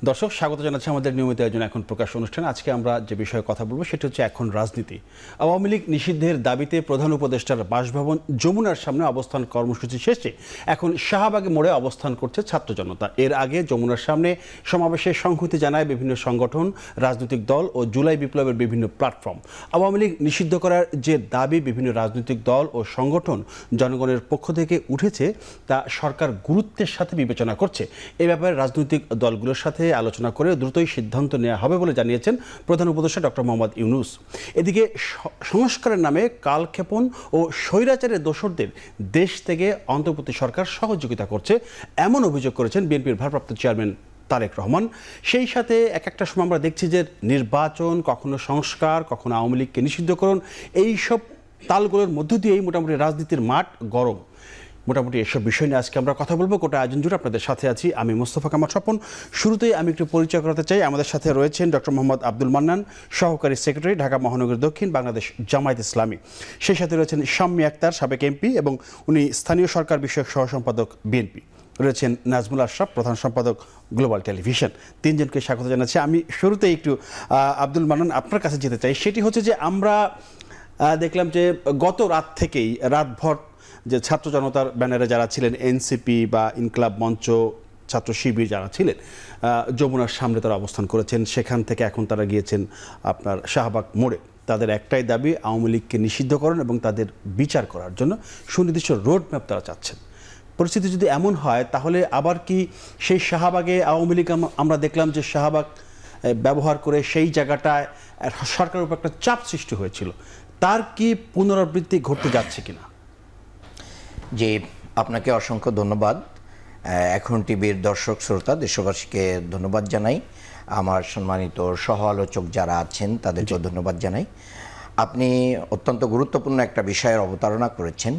দর্শক স্বাগত জানাচ্ছি আমাদের নিয়মিত আয়োজন এখন প্রকাশ অনুষ্ঠান। আজকে আমরা যে বিষয়ে কথা বলবো সেটা হচ্ছে এখন রাজনীতি। আওয়ামী লীগ নিষিদ্ধের দাবিতে প্রধান উপদেষ্টার বাসভবন যমুনার সামনে অবস্থান কর্মসূচি শেষে এখন শাহবাগে মোড়ে অবস্থান করছে ছাত্র জনতা। এর আগে যমুনার সামনে সমাবেশে সংহতি জানায় বিভিন্ন সংগঠন, রাজনৈতিক দল ও জুলাই বিপ্লবের বিভিন্ন প্ল্যাটফর্ম। আওয়ামী লীগ নিষিদ্ধ করার যে দাবি বিভিন্ন রাজনৈতিক দল ও সংগঠন জনগণের পক্ষ থেকে উঠেছে তা সরকার গুরুত্বের সাথে বিবেচনা করছে। এ ব্যাপারে রাজনৈতিক দলগুলোর সাথে আলোচনা করে দ্রুতই সিদ্ধান্ত নেওয়া হবে বলে জানিয়েছেন প্রধান উপদেষ্টা ডক্টর মোহাম্মদ ইউনূস। এদিকে সংস্কারের নামে কালক্ষেপণ ও স্বৈরাচারের দোসরদের দেশ থেকে অন্তর্বর্তী সরকার সহযোগিতা করছে এমন অভিযোগ করেছেন বিএনপির ভারপ্রাপ্ত চেয়ারম্যান তারেক রহমান। সেই সাথে একটা সময় আমরা দেখছি যে নির্বাচন, কখনো সংস্কার, কখনো আওয়ামী লীগকে নিষিদ্ধকরণ, এইসব তালগুলোর মধ্য দিয়েই মোটামুটি রাজনীতির মাঠ গরম। মোটামুটি এসব বিষয় নিয়ে আজকে আমরা কথা বলবো। গোটা আয়োজন জুড়ে আপনাদের সাথে আছি আমি মোস্তফা কামাল স্বপন। শুরুতেই আমি একটু পরিচয় করাতে চাই, আমাদের সাথে রয়েছেন ডক্টর মোহাম্মদ আব্দুল মান্নান, সহকারী সেক্রেটারি, ঢাকা মহানগর দক্ষিণ, বাংলাদেশ জামায়াত ইসলামী। সেই সাথে রয়েছেন শাম্মী আক্তার, সাবেক এমপি এবং উনি স্থানীয় সরকার বিষয়ক সহ সম্পাদক বিএনপি। রয়েছেন নাজমুল আশরাফ, প্রধান সম্পাদক গ্লোবাল টেলিভিশন। তিনজনকে স্বাগত জানাচ্ছি। আমি শুরুতেই একটু আব্দুল মান্নান আপনার কাছে যেতে চাই। সেটি হচ্ছে যে আমরা দেখলাম যে গত রাত থেকেই রাতভর যে ছাত্র জনতার ব্যানারে যারা ছিলেন, এনসিপি বা ইনকলাব মঞ্চ, ছাত্র শিবির যারা ছিলেন, যমুনার সামনে তারা অবস্থান করেছেন। সেখান থেকে এখন তারা গিয়েছেন আপনার শাহবাগ মোড়ে। তাদের একটাই দাবি, আওয়ামী লীগকে নিষিদ্ধকরণ এবং তাদের বিচার করার জন্য সুনির্দিষ্ট রোড ম্যাপ তারা চাচ্ছেন। পরিস্থিতি যদি এমন হয় তাহলে আবার কি সেই শাহবাগে আওয়ামী লীগ, আমরা দেখলাম যে শাহবাগ ব্যবহার করে সেই জায়গাটায় সরকারের উপর একটা চাপ সৃষ্টি হয়েছিল, তার কি পুনরাবৃত্তি ঘটতে যাচ্ছে কিনা? জি, আপনাকে অসংখ্য ধন্যবাদ। এখন টিভির দর্শক শ্রোতা দেশবাসীকে ধন্যবাদ জানাই। আমার সম্মানিত সহ আলোচক যারা আছেন তাদেরকেও ধন্যবাদ জানাই। আপনি অত্যন্ত গুরুত্বপূর্ণ একটা বিষয়ের অবতারণা করেছেন।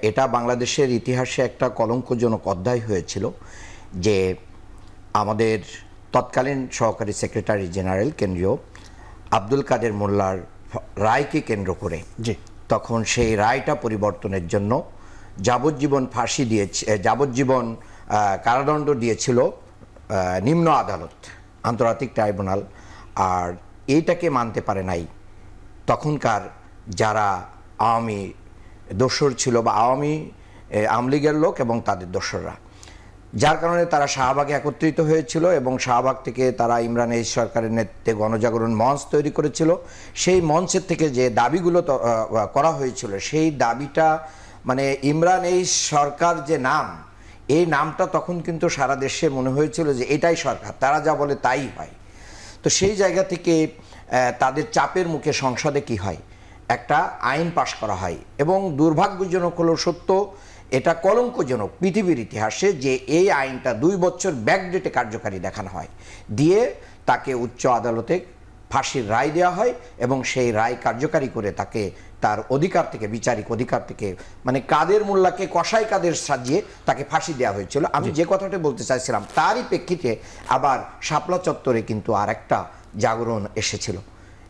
এটা বাংলাদেশের ইতিহাসে একটা কলঙ্কজনক অধ্যায় হয়েছিল যে আমাদের তৎকালীন সহকারী সেক্রেটারি জেনারেল কেন্দ্রীয় আব্দুল কাদের মোল্লার রায়কে কেন্দ্র করে তখন সেই রায়টা পরিবর্তনের জন্য যাবজ্জীবন ফাঁসি দিয়েছে, যাবজ্জীবন কারাদণ্ড দিয়েছিল নিম্ন আদালত, আন্তর্জাতিক ট্রাইব্যুনাল। আর এইটাকে মানতে পারে নাই তখনকার যারা আওয়ামী দোসর ছিল বা আওয়ামী লীগের লোক এবং তাদের দোসররা, যার কারণে তারা শাহবাগে একত্রিত হয়েছিল এবং শাহবাগ থেকে তারা ইমরান এইচ সরকারের নেতৃত্বে গণজাগরণ মঞ্চ তৈরি করেছিল। সেই মঞ্চের থেকে যে দাবিগুলো করা হয়েছিল, সেই দাবিটা মানে ইমরান এইচ সরকার যে নাম, এই নামটা তখন কিন্তু সারা দেশে মনে হয়েছিল যে এটাই সরকার, তারা যা বলে তাই হয়। তো সেই জায়গা থেকে তাদের চাপের মুখে সংসদে কি হয়, একটা আইন পাশ করা হয় এবং দুর্ভাগ্যজনক হলো সত্য, এটা কলঙ্কজনক পৃথিবীর ইতিহাসে যে এই আইনটা 2 বছর ব্যাকডেটে কার্যকারী দেখানো হয়, দিয়ে তাকে উচ্চ আদালতে ফাঁসির রায় দেওয়া হয় এবং সেই রায় কার্যকারী করে তাকে তার অধিকার থেকে, বিচারিক অধিকার থেকে, মানে কাদের মোল্লাকে কসাই কাদের সাজিয়ে তাকে ফাঁসি দেওয়া হয়েছিল। আমি যে কথাটা বলতে চাইছিলাম তারই প্রেক্ষিতে আবার শাপলা চত্বরে কিন্তু আর একটা জাগরণ এসেছিল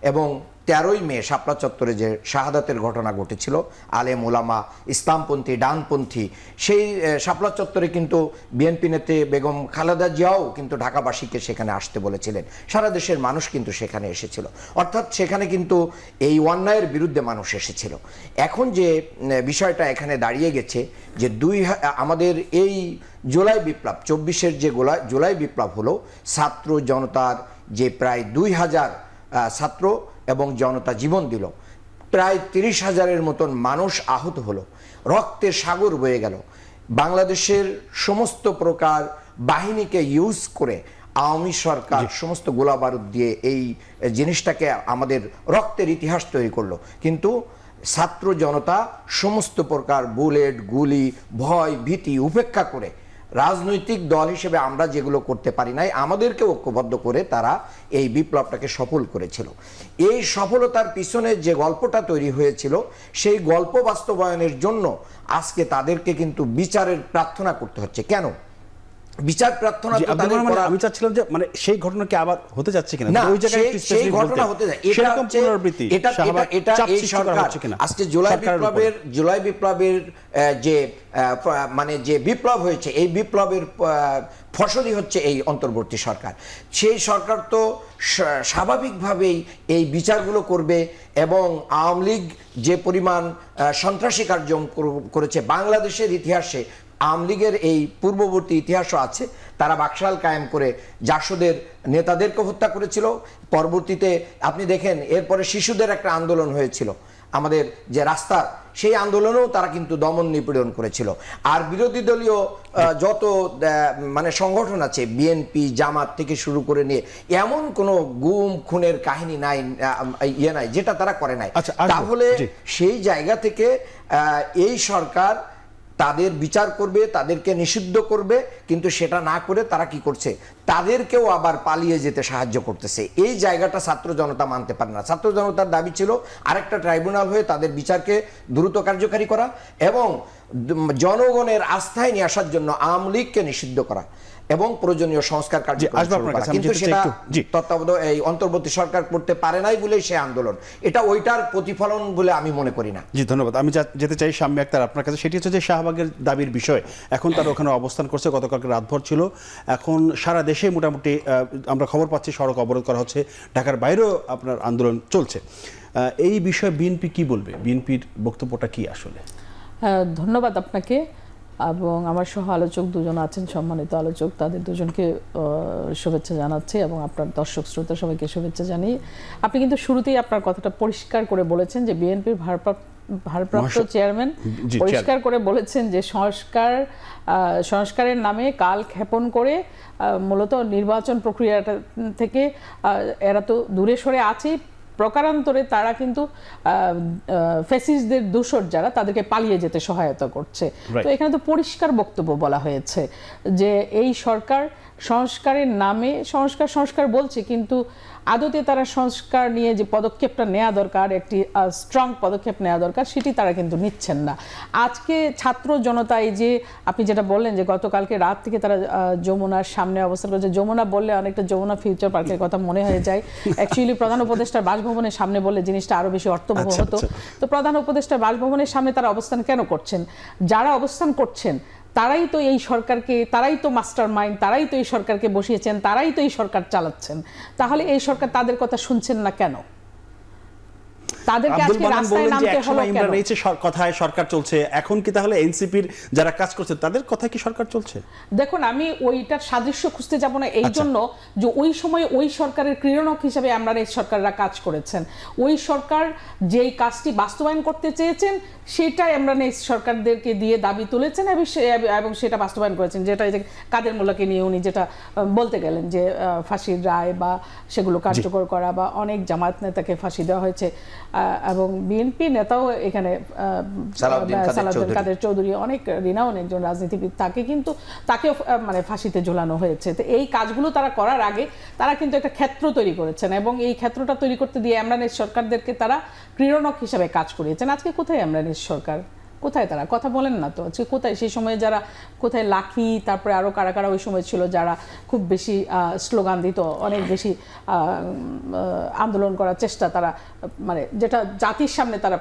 এবং 13ই মে শাপলা চত্বরে যে শাহাদাতের ঘটনা ঘটেছিল, আলেম ওলামা, ইসলামপন্থী, ডানপন্থী, সেই শাপলা চত্বরে কিন্তু বিএনপি নেত্রী বেগম খালেদা জিয়াও কিন্তু ঢাকাবাসীকে সেখানে আসতে বলেছিলেন। সারা দেশের মানুষ কিন্তু সেখানে এসেছিল, অর্থাৎ সেখানে কিন্তু এই অন্যায়ের বিরুদ্ধে মানুষ এসেছিল। এখন যে বিষয়টা এখানে দাঁড়িয়ে গেছে যে আমাদের এই জুলাই বিপ্লব 24-এর যে জুলাই বিপ্লব হলো, ছাত্র জনতার যে প্রায় 2000 ছাত্র এবং জনতা জীবন দিল, প্রায় 30,000-এর মতন মানুষ আহত হলো, রক্তের সাগর বয়ে গেল। বাংলাদেশের সমস্ত প্রকার বাহিনীকে ইউজ করে আওয়ামী সরকার সমস্ত গোলা বারুদ দিয়ে এই জিনিসটাকে আমাদের রক্তের ইতিহাস তৈরি করলো। কিন্তু ছাত্র জনতা সমস্ত প্রকার বুলেট, গুলি, ভয়, ভীতি উপেক্ষা করে রাজনৈতিক দল হিসেবে আমরা যেগুলো করতে পারি নাই, আমাদেরকে ঐক্যবদ্ধ করে তারা এই বিপ্লবটাকে সফল করেছিল। এই সফলতার পিছনে যে গল্পটা তৈরি হয়েছিল, সেই গল্প বাস্তবায়নের জন্য আজকে তাদেরকে কিন্তু বিচারের প্রার্থনা করতে হচ্ছে। কেন? বিচার প্রার্থনা তো তাদের করা। আমি চাচ্ছিলাম যে মানে সেই ঘটনা কি আবার হতে যাচ্ছে কিনা, না, ওই জায়গায় একটু সেই specific ঘটনা বলতে। হতে যায় সেরকম পুনরাবৃত্তি এটা চাপ এই সৃষ্টি করা সরকার হচ্ছে কিনা আজকে সরকারের জুলাই বিপ্লবের যে মানে যে বিপ্লব হয়েছে, এই বিপ্লবের ফসলই হচ্ছে এই অন্তর্বর্তী সরকার। সেই সরকার তো স্বাভাবিকভাবেই এই বিচারগুলো করবে, এবং আওয়ামী লীগ যে পরিমাণ সন্ত্রাসী কার্যক্রম করেছে বাংলাদেশের ইতিহাসে, আওয়ামী লীগের এই পূর্ববর্তী ইতিহাসও আছে। তারা বাকশাল কায়েম করে জাসদের নেতাদেরকে হত্যা করেছিল। পরবর্তীতে আপনি দেখেন এরপরে শিশুদের একটা আন্দোলন হয়েছিল আমাদের যে রাস্তা, সেই আন্দোলনেও তারা কিন্তু দমন নিপীড়ন করেছিল। আর বিরোধী দলীয় যত মানে সংগঠন আছে, বিএনপি জামাত থেকে শুরু করে নিয়ে, এমন কোনো গুম খুনের কাহিনী নাই, নাই যেটা তারা করে নাই। তাহলে সেই জায়গা থেকে এই সরকার তাদের বিচার করবে, তাদেরকে নিষিদ্ধ করবে, কিন্তু সেটা না করে তারা কি করছে, তাদেরকেও আবার পালিয়ে যেতে সাহায্য করতেছে। এই জায়গাটা ছাত্র জনতা মানতে পারে না। ছাত্র জনতার দাবি ছিল আরেকটা ট্রাইব্যুনাল হয়ে তাদের বিচারকে দ্রুত কার্যকারী করা এবং জনগণের আস্থায় নিয়ে আসার জন্য আওয়ামী লীগকে নিষিদ্ধ করা এবং প্রয়োজনীয় সংস্কার কার্যক্রম শুরু করা। কিন্তু সেটা তত্ত্বাবধায়ক এই অন্তর্বর্তী সরকার করতে পারে নাই বলেই সে আন্দোলন, এটা ওইটার প্রতিফলন বলে আমি মনে করি না। জি ধন্যবাদ। আমি যেতে চাই শাম্মী আক্তার আপনার কাছে, সেটি হচ্ছে যে শাহবাগের দাবির বিষয়। এখন তারা ওখানে অবস্থান করছে, গতকালকে রাতভর ছিল। এখন সারা দেশে মোটামুটি আমরা খবর পাচ্ছি সড়ক অবরোধ করা হচ্ছে, ঢাকার বাইরেও আপনার আন্দোলন চলছে। এই বিষয়ে বিএনপি কি বলবে, বিএনপির বক্তব্যটা কি আসলে? ধন্যবাদ আপনাকে এবং আমার সহ আলোচক দুজন আছেন, সম্মানিত আলোচক, তাদের দুজনকে শুভেচ্ছা জানাচ্ছি এবং আপনার দর্শক শ্রোতা সবাইকে শুভেচ্ছা জানিয়ে আপনি কিন্তু শুরুতেই আপনার কথাটা পরিষ্কার করে বলেছেন যে বিএনপির ভারপ্রাপ্ত চেয়ারম্যান পরিষ্কার করে বলেছেন যে সংস্কারের নামে কাল ক্ষেপণ করে মূলত নির্বাচন প্রক্রিয়াটা থেকে এরা তো দূরে সরে আছে, প্রকারান্তরে তারা কিন্তু ফ্যাসিস্টদের দূষর যারা তাদেরকে পালিয়ে যেতে সহায়তা করছে। তো এখানে তো পরিষ্কার বক্তব্য বলা হয়েছে যে এই সরকার সংস্কারের নামে সংস্কার বলছে, কিন্তু আদতে তারা সংস্কার নিয়ে যে পদক্ষেপটা নেওয়া দরকার, একটি স্ট্রং পদক্ষেপ নেওয়া দরকার, সেটি তারা কিন্তু নিচ্ছেন না। আজকে ছাত্র জনতা, এই যে আপনি যেটা বললেন যে গতকালকে রাত থেকে তারা যমুনার সামনে অবস্থান করেছে, যমুনা বললে অনেকটা যমুনা ফিউচার পার্কের কথা মনে হয়ে যায়। অ্যাকচুয়ালি প্রধান উপদেষ্টার বাসভবনের সামনে বললে জিনিসটা আরো বেশি অর্থবহ হতো। তো প্রধান উপদেষ্টার বাসভবনের সামনে তারা অবস্থান কেন করছেন? যারা অবস্থান করছেন তারাই তো এই সরকারকে, তারাই তো মাস্টার মাইন্ড, তারাই তো এই সরকারকে বসিয়েছেন, তারাই তো এই সরকার চালাচ্ছেন। তাহলে এই সরকার তাদের কথা শুনছেন না কেন? তাদেরকে আজকে রাস্তায় নামতে হলো কেন? কথায় সরকার চলছে, এখন কি তাহলে এনসিপির যারা কাজ করছে তাদের কথায় কি সরকার চলছে? দেখুন, আমি ওইটার সাদৃশ্য খুঁজতে যাব না, এই জন্য যে ওই সময় ওই সরকারের ক্রীড়নক হিসেবে আমরা এই সরকাররা কাজ করেছেন। ওই সরকার যেই কাজটি বাস্তবায়ন করতে চেয়েছেন সেটাই আমরা এই সরকারদেরকে দিয়ে দাবি তুলেছেন এবং সেটা বাস্তবায়ন করেছেন। যেটা এই যে কাদের মোল্লাকে নিয়ে উনি যেটা বলতে গেলেন যে ফাঁসির রায় বা সেগুলো কার্যকর করা, বা অনেক জামায়াত নেতাকে ফাঁসি দেওয়া হয়েছে এবং বিএনপি নেতাও এখানে সালাউদ্দিন কাদের চৌধুরী অনেক রিনাউন একজন রাজনীতিবিদ, তাকেও মানে ফাঁসিতে ঝোলানো হয়েছে। তো এই কাজগুলো তারা করার আগে তারা কিন্তু একটা ক্ষেত্র তৈরি করেছেন এবং এই ক্ষেত্রটা তৈরি করতে দিয়ে ইমরানের সরকারদেরকে তারা ক্রীড়নক হিসেবে কাজ করিয়েছেন। আজকে কোথায় ইমরানের সরকার? কোথায় তারা? কথা বলেন না তো। আজকে কোথায় সেই সময়ে যারা, কোথায় লাকি, তারপরে আরও কারা কারা ওই সময় ছিল যারা খুব বেশি স্লোগান দিত, অনেক বেশি আন্দোলন করার চেষ্টা, তারা মানে যেটা জাতির সামনে তারা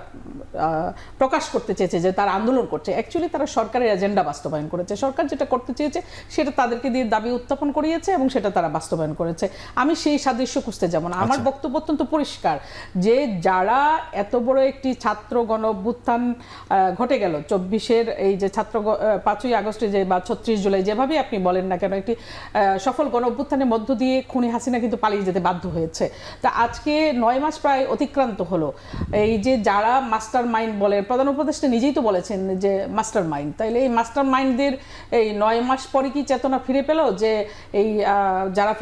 প্রকাশ করতে চেয়েছে যে তারা আন্দোলন করছে, অ্যাকচুয়ালি তারা সরকারের এজেন্ডা বাস্তবায়ন করেছে। সরকার যেটা করতে চেয়েছে সেটা তাদেরকে দিয়ে দাবি উত্থাপন করিয়েছে এবং সেটা তারা বাস্তবায়ন করেছে। আমি সেই সাদৃশ্য খুঁজতে যাব না। আমার বক্তব্য অত্যন্ত পরিষ্কার যে যারা এত বড় একটি ছাত্র গণ অভ্যুত্থান ঘটে গেল 24-এর এই যে 5ই আগস্টে যে বা 36 জুলাই যেভাবেই আপনি বলেন না কেন, একটি সফল গণ অভ্যুত্থানের মধ্য দিয়ে খুনি হাসিনা কিন্তু পালিয়ে যেতে বাধ্য হয়েছে। তা আজকে 9 মাস প্রায় অতিক্রান্ত হলো। এই যে যারা মাস্টার মাইন্ড বলে, প্রধান উপদেষ্টা নিজেই তো বলেছেন যে মাস্টার মাইন্ড, তাইলে এই মাস্টার মাইন্ডদের এই 9 মাস পরে কি চেতনা ফিরে পেল যে এই যারা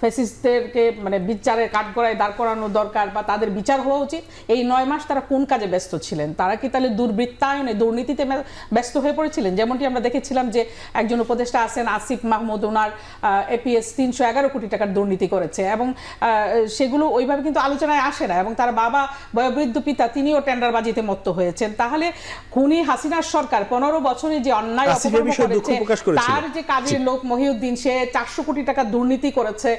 ফ্যাসিস্টদেরকে মানে বিচারের কাঠগড়ায় দাঁড় করানো দরকার বা তাদের বিচার হওয়া উচিত? এই 9 মাস তারা কোন কাজে ব্যস্ত ছিলেন? তারা কি তাহলে দুর্বৃত্তায়নে, দুর্নীতিতে ব্যস্ত হয়ে পড়েছিলেন? যেমনটি আমরা দেখেছিলাম যে একজন উপদেষ্টা আছেন আসিফ মাহমুদ, ওনার এপিএস 311 কোটি টাকার দুর্নীতি করেছে এবং সেগুলো ওইভাবে কিন্তু আলোচনায় আসে না। এবং তার বাবা বয়োবৃদ্ধ পিতা, তিনিও তিনিও টেন্ডারবাজিতে মত্ত হয়েছেন। তাহলে খুনি হাসিনার সরকার 15 বছরে যে অন্যায় আসিফের অপকর্ম বিষয়ে দুঃখ প্রকাশ করেছে, করেছিল। তার যে কাজের লোক মহিউদ্দিন, সে 400 কোটি টাকা দুর্নীতি করেছে,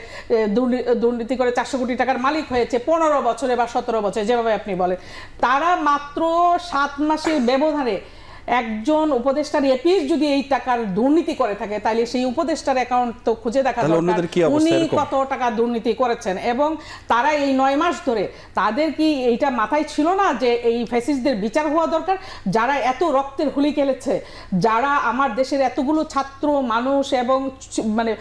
দুর্নীতি করে 400 কোটি টাকার মালিক হয়েছে 15 বছরে বা 17 বছরে, যেভাবে আপনি বলেন। তারা মাত্র 7 মাসের ব্যবধানে একজন উপদেষ্টার এপিস যদি এই টাকার দুর্নীতি করে থাকে, তাহলে সেই উপদেষ্টার অ্যাকাউন্ট তো খুঁজে দেখা তাহলে দরকার অন্যদের কি অবস্থা উনি এরকম? কত টাকা দুর্নীতি করেছেন। এবং তারা এই 9 মাস ধরে, তাদের কি এইটা মাথায় ছিল না যে এই ফ্যাসিস্টদের বিচার হওয়া দরকার, যারা এত রক্তের হুলি খেলেছে, যারা আমার দেশের এতগুলো ছাত্র মানুষ এবং মানে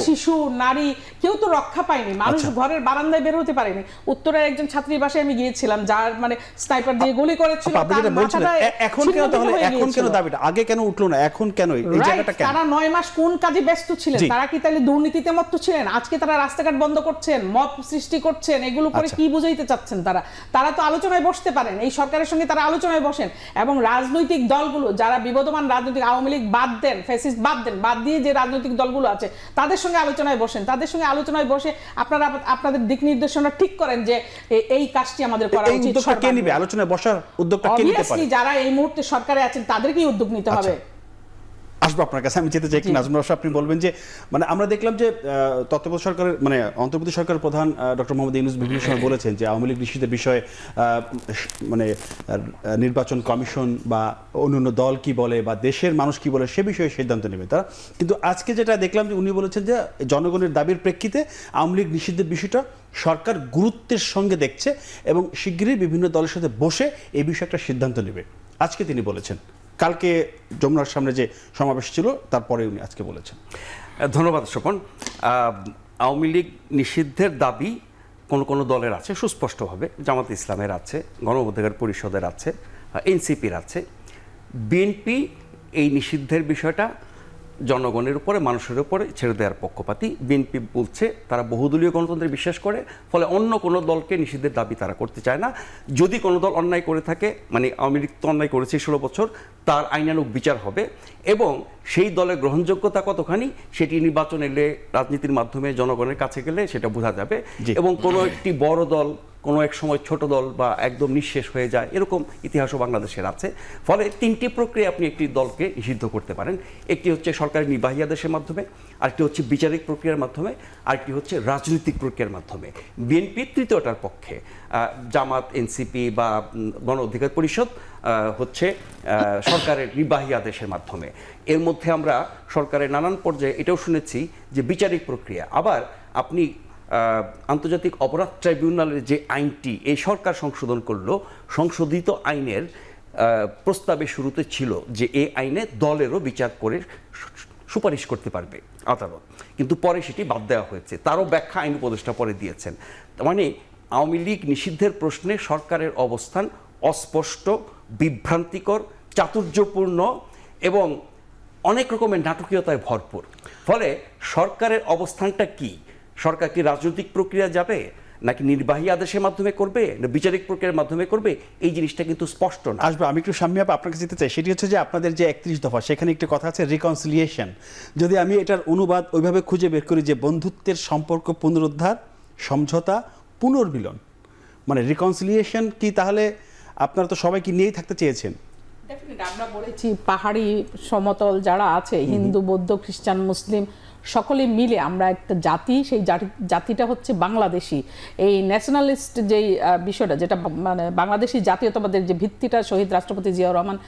শিশু নারী কেউ তো রক্ষা পায়নি, মানুষ ঘরের বারান্দায় বের হতে পারেনি। উত্তরের একজন ছাত্রীর বাসায় আমি গিয়েছিলাম, যার মানে স্নাইপার দিয়ে গুলি করেছিল, আপনি তার যেটা বলছিলেন, মাথাটা এখন কেন ছিন্ন-ভিন্ন তাহলে হয়ে এখন কেন গিয়েছিল। দাবিটা আগে কেন উঠলো না, এখন কেন এই Right, জায়গাটা কেন? তারা 9 মাস কোন কাজে ব্যস্ত ছিলেন? জি। তারা কি তাহলে দুর্নীতিতে মত্ত ছিলেন? আজকে তারা রাস্তাঘাট বন্ধ করছেন, মব সৃষ্টি করছেন, এগুলো করে আচ্ছা। কি বুঝাইতে চাচ্ছেন তারা? তারা তো আলোচনায় বসতে পারেন, এই সরকারের সঙ্গে তারা আলোচনায় বসেন। এবং রাজনৈতিক দলগুলো যারা বিবদমান রাজনৈতিক, আওয়ামী লীগ বাদ দেন, ফ্যাসিস্ট বাদ দেন, বাদ দিয়ে যে রাজনৈতিক দলগুলো আছে তাদের সঙ্গে আলোচনায় বসেন, তাদের সঙ্গে আলোচনায় বসে আপনারা আপনাদের দিক নির্দেশনা ঠিক করেন যে এই কাজটি আমাদের করা এই উচিত। উদ্যোগটা কে নিবে? আলোচনায় বসার উদ্যোগটা কে নিতে পারে? অবভিয়াসলি যারা এই মুহূর্তে সরকারে আছেন তাদেরকেই উদ্যোগ নিতে হবে। আসবো আপনার কাছে, আমি যেতে চাই একটু নাজমুল রশিদ, আপনি বলবেন যে মানে আমরা দেখলাম যে তত্ত্বাবধায়ক সরকারের মানে অন্তর্বর্তী সরকারের প্রধান ডক্টর মোহাম্মদ ইউনূস বিভিন্ন সময় বলেছেন যে আওয়ামী লীগ নিষিদ্ধের বিষয়ে মানে নির্বাচন কমিশন বা অন্যান্য দল কি বলে বা দেশের মানুষ কি বলে সে বিষয়ে সিদ্ধান্ত নেবে তারা। কিন্তু আজকে যেটা দেখলাম যে উনি বলেছেন যে জনগণের দাবির প্রেক্ষিতে আওয়ামী লীগ নিষিদ্ধের বিষয়টা সরকার গুরুত্বের সঙ্গে দেখছে এবং শিগগিরই বিভিন্ন দলের সাথে বসে এই বিষয়ে একটা সিদ্ধান্ত নেবে। আজকে তিনি বলেছেন, কালকে যমুনার সামনে যে সমাবেশ ছিল তারপরে উনি আজকে বলেছেন। ধন্যবাদ স্বপন। আওয়ামী লীগ নিষিদ্ধের দাবি কোন কোন দলের আছে সুস্পষ্টভাবে, জামাত ইসলামের আছে, গণ অধিকার পরিষদের আছে, এনসিপির আছে। বিএনপি এই নিষিদ্ধের বিষয়টা জনগণের উপরে, মানুষের উপরে ছেড়ে দেওয়ার পক্ষপাতী। বিএনপি বলছে তারা বহুদলীয় গণতন্ত্রে বিশ্বাস করে, ফলে অন্য কোনো দলকে নিষিদ্ধের দাবি তারা করতে চায় না। যদি কোনো দল অন্যায় করে থাকে, মানে আওয়ামী লীগ তো অন্যায় করেছে 16 বছর, তার আইনানুগ বিচার হবে এবং সেই দলের গ্রহণযোগ্যতা কতখানি সেটি নির্বাচন এলে, রাজনীতির মাধ্যমে জনগণের কাছে গেলে সেটা বোঝা যাবে। এবং কোনো একটি বড় দল কোনো এক সময় ছোট দল বা একদম নিঃশেষ হয়ে যায়, এরকম ইতিহাসও বাংলাদেশের আছে। ফলে 3টি প্রক্রিয়া আপনি একটি দলকে নিষিদ্ধ করতে পারেন। একটি হচ্ছে সরকারি নির্বাহী আদেশের মাধ্যমে, আরেকটি হচ্ছে বিচারিক প্রক্রিয়ার মাধ্যমে, আরেকটি হচ্ছে রাজনৈতিক প্রক্রিয়ার মাধ্যমে। বিএনপি তৃতীয়টার পক্ষে, জামাত, এনসিপি বা গণ অধিকার পরিষদ হচ্ছে সরকারের নির্বাহী আদেশের মাধ্যমে। এর মধ্যে আমরা সরকারের নানান পর্যায়ে এটাও শুনেছি যে বিচারিক প্রক্রিয়া। আবার আপনি আন্তর্জাতিক অপরাধ ট্রাইব্যুনালের যে আইনটি এই সরকার সংশোধন করলো, সংশোধিত আইনের প্রস্তাবে শুরুতে ছিল যে এই আইনে দলেরও বিচার করে সুপারিশ করতে পারবে আদালত, কিন্তু পরে সেটি বাদ দেওয়া হয়েছে। তারও ব্যাখ্যা আইন উপদেষ্টা পরে দিয়েছেন। মানে আওয়ামী লীগ নিষিদ্ধের প্রশ্নে সরকারের অবস্থান অস্পষ্ট, বিভ্রান্তিকর, চাতুর্যপূর্ণ এবং অনেক রকমের নাটকীয়তায় ভরপুর। ফলে সরকারের অবস্থানটা কি? সরকার কি রাজনৈতিক প্রক্রিয়া যাবে, নাকি নির্বাহী আদেশের মাধ্যমে করবে, না বিচারিক প্রক্রিয়ার মাধ্যমে করবে? এই জিনিসটা কিন্তু স্পষ্ট না। আসবে, আমি একটু সামনে আপনার কাছে যেতে চাই। সেটি হচ্ছে যে আপনাদের যে 31 দফা, সেখানে একটি কথা আছে রিকনসিলিয়েশন। যদি আমি এটার অনুবাদ ওইভাবে খুঁজে বের করি যে বন্ধুত্বের সম্পর্ক পুনরুদ্ধার, সমঝোতা, পুনর্মিলন, মানে রিকনসিলিয়েশন কি? তাহলে আপনারা তো সবাইকে নিয়েই থাকতে চেয়েছেন। আমরা বলেছি পাহাড়ি সমতল যারা আছে, হিন্দু, বৌদ্ধ, খ্রিস্টান, মুসলিম, সকলে মিলে আমরা একটা জাতি, সেই জাতিটা হচ্ছে বাংলাদেশি। এই ন্যাশনালিস্ট যেই বিষয়টা, যেটা মানে বাংলাদেশি জাতীয়তাবাদের যে ভিত্তিটা শহীদ রাষ্ট্রপতি জিয়াউর রহমান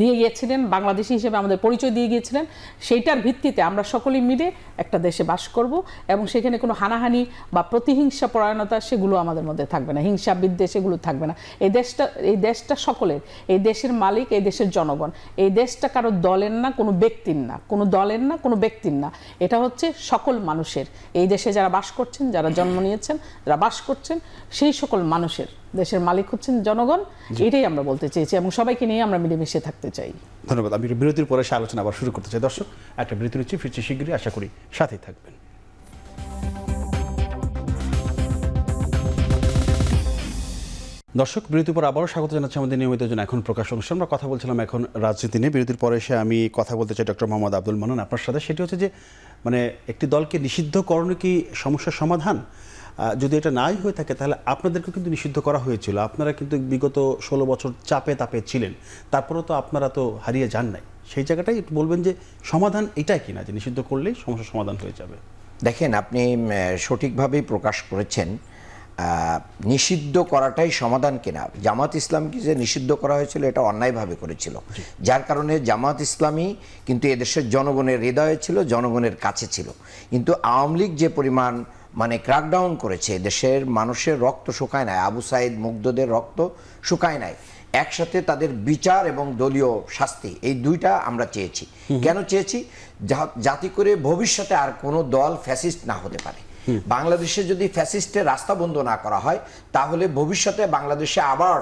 দিয়ে গিয়েছিলেন, বাংলাদেশি হিসেবে আমাদের পরিচয় দিয়ে গিয়েছিলেন, সেইটার ভিত্তিতে আমরা সকলে মিলে একটা দেশে বাস করব এবং সেখানে কোনো হানাহানি বা প্রতিহিংসা পরায়ণতা সেগুলো আমাদের মধ্যে থাকবে না, হিংসা বিদ্বেষ এগুলো থাকবে না। এই দেশটা সকলের, এই দেশের মালিক এই দেশের জনগণ। এই দেশটা কারো দলের না, কোনো ব্যক্তির না, কোনো দলের না, কোনো ব্যক্তির না, এটা হচ্ছে সকল মানুষের। এই দেশে যারা বাস করছেন, যারা জন্ম নিয়েছেন, যারা বাস করছেন, সেই সকল মানুষের। দেশের মালিক হচ্ছেন জনগণ, এটাই আমরা বলতে চেয়েছি এবং সবাইকে নিয়ে আমরা মিলেমিশে থাকতে চাই। ধন্যবাদ। আমি বিরতির পরে সে আলোচনা আবার শুরু করতে চাই। দর্শক, একটা বিরতি নিচ্ছি, ফিরছি শীঘ্রই, আশা করি সাথেই থাকবেন। দর্শক, বিরতির পর আবারও স্বাগত জানাচ্ছি আমাদের নিয়মিত জন্য এখন প্রকাশ অনুষ্ঠান। আমরা কথা বলছিলাম এখন রাজনীতি নিয়ে। বিরতির পরে এসে আমি কথা বলতে চাই ডক্টর মোহাম্মদ আব্দুল মান্নান আপনার সাথে। সেটি হচ্ছে যে মানে একটি দলকে নিষিদ্ধকরণ কি সমস্যার সমাধান? যদি এটা নাই হয়ে থাকে তাহলে আপনাদেরকেও কিন্তু নিষিদ্ধ করা হয়েছিল। আপনারা কিন্তু বিগত 16 বছর চাপে তাপে ছিলেন, তারপরেও তো আপনারা তো হারিয়ে যান নাই। সেই জায়গাটাই একটু বলবেন যে সমাধান এটাই কিনা যে নিষিদ্ধ করলেই সমস্যার সমাধান হয়ে যাবে। দেখেন, আপনি সঠিকভাবেই প্রকাশ করেছেন, নিষিদ্ধ করাটাই সমাধান কিনা। জামাত ইসলামকে যে নিষিদ্ধ করা হয়েছিল এটা অন্যায়ভাবে করেছিল, যার কারণে জামাত ইসলামী কিন্তু এদেশের জনগণের হৃদয়ে ছিল, জনগণের কাছে ছিল। কিন্তু আওয়ামী লীগ যে পরিমাণ ক্র্যাকডাউন করেছে, দেশের মানুষের রক্ত শুকায় নাই, আবু সাইদ মুগ্ধদের রক্ত শুকায় নাই। একসাথে তাদের বিচার এবং দলীয় শাস্তি, এই দুইটা আমরা চেয়েছি। কেন চেয়েছি? যাতে করে ভবিষ্যতে আর কোনো দল ফ্যাসিস্ট না হতে পারে। বাংলাদেশে যদি ফ্যাসিস্টের রাস্তা বন্ধ না করা হয় তাহলে ভবিষ্যতে বাংলাদেশে আবার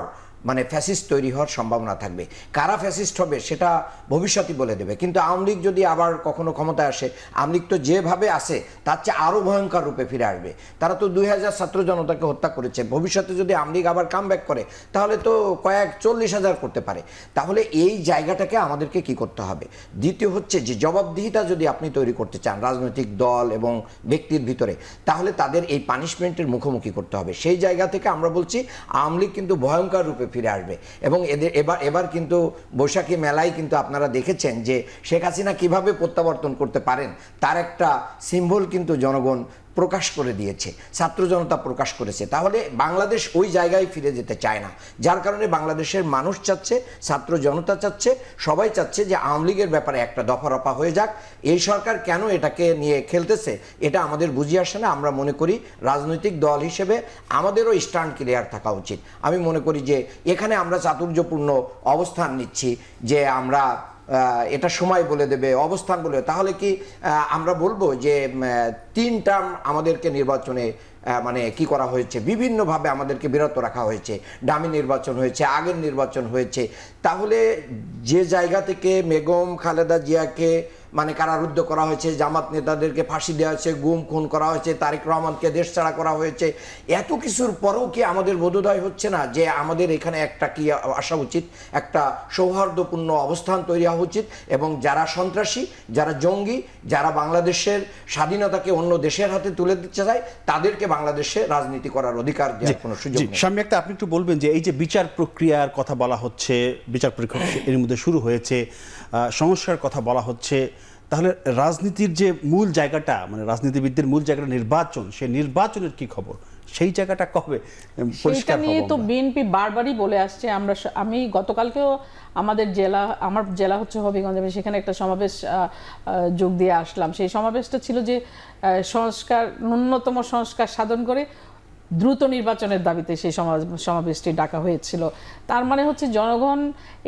ফ্যাসিস্ট তৈরি হওয়ার সম্ভাবনা থাকবে। কারা ফ্যাসিস্ট হবে সেটা ভবিষ্যতই বলে দেবে। কিন্তু আওয়ামী লীগ যদি আবার কখনো ক্ষমতায় আসে, আওয়ামী লীগ তো যেভাবে আসে তার চেয়ে আরও ভয়ঙ্কর রূপে ফিরে আসবে। তারা তো 2000 ছাত্র জনতাকে হত্যা করেছে। ভবিষ্যতে যদি আওয়ামী লীগ আবার কামব্যাক করে তাহলে তো 40,000 করতে পারে। তাহলে এই জায়গাটাকে আমাদেরকে কি করতে হবে? দ্বিতীয় হচ্ছে যে জবাবদিহিতা যদি আপনি তৈরি করতে চান রাজনৈতিক দল এবং ব্যক্তির ভিতরে, তাহলে তাদের এই পানিশমেন্টের মুখোমুখি করতে হবে। সেই জায়গা থেকে আমরা বলছি আওয়ামী লীগ কিন্তু ভয়ঙ্কর রূপে ফিরে আসবে। এবং এবার কিন্তু বৈশাখী মেলায় কিন্তু আপনারা দেখেছেন যে শেখ হাসিনা কিভাবে প্রত্যাবর্তন করতে পারেন তার একটা সিম্বল কিন্তু জনগণ প্রকাশ করে দিয়েছে, ছাত্র জনতা প্রকাশ করেছে। তাহলে বাংলাদেশ ওই জায়গায় ফিরে যেতে চায় না, যার কারণে বাংলাদেশের মানুষ চাচ্ছে, ছাত্র জনতা চাচ্ছে, সবাই চাচ্ছে যে আওয়ামী লীগের ব্যাপারে একটা দফারফা হয়ে যাক। এই সরকার কেন এটাকে নিয়ে খেলতেছে এটা আমাদের বুঝিয়ে আসে না। আমরা মনে করি রাজনৈতিক দল হিসেবে আমাদেরও স্ট্যান্ড ক্লিয়ার থাকা উচিত। আমি মনে করি যে এখানে আমরা চাতুর্যপূর্ণ অবস্থান নিচ্ছি যে আমরা এটা সময় বলে দেবে, অবস্থান বলে, তাহলে কি আমরা বলবো যে 3 টার্ম আমাদেরকে নির্বাচনে কি করা হয়েছে, বিভিন্নভাবে আমাদেরকে বিরত রাখা হয়েছে, ডামি নির্বাচন হয়েছে, আগের নির্বাচন হয়েছে। তাহলে যে জায়গা থেকে বেগম খালেদা জিয়াকে কারারুদ্ধ করা হয়েছে, জামাত নেতাদেরকে ফাঁসি দেওয়া হয়েছে, গুম খুন করা হয়েছে, তারেক রহমানকে দেশ ছাড়া করা হয়েছে, এত কিছুর পরেও কি আমাদের বোধোদয় হচ্ছে না যে আমাদের এখানে একটা কি আসা উচিত, একটা সৌহার্দ্যপূর্ণ অবস্থান তৈরি হওয়া উচিত এবং যারা সন্ত্রাসী, যারা জঙ্গি, যারা বাংলাদেশের স্বাধীনতাকে অন্য দেশের হাতে তুলে দিতে চায় তাদেরকে বাংলাদেশে রাজনীতি করার অধিকার দেওয়ার কোনো সুযোগ নেই। সামনে একটা আপনি একটু বলবেন যে এই যে বিচার প্রক্রিয়ার কথা বলা হচ্ছে, বিচার প্রক্রিয়া এর মধ্যে শুরু হয়েছে, সংস্কার কথা বলা হচ্ছে, তাহলে রাজনীতির যে মূল জায়গাটা রাজনীতিবিদদের মূল জায়গাটা নির্বাচন, সেই নির্বাচনের কি খবর? সেই জায়গাটা কবে সেটা নিয়ে তো বিএনপি বারবারই বলে আসছে। আমি গতকালকেও আমার জেলা হচ্ছে হবিগঞ্জ, আমি সেখানে একটা সমাবেশ যোগ দিয়ে আসলাম। সেই সমাবেশটা ছিল যে ন্যূনতম সংস্কার সাধন করে দ্রুত নির্বাচনের দাবিতে সেই সমাবেশটি ডাকা হয়েছিল। তার মানে হচ্ছে জনগণ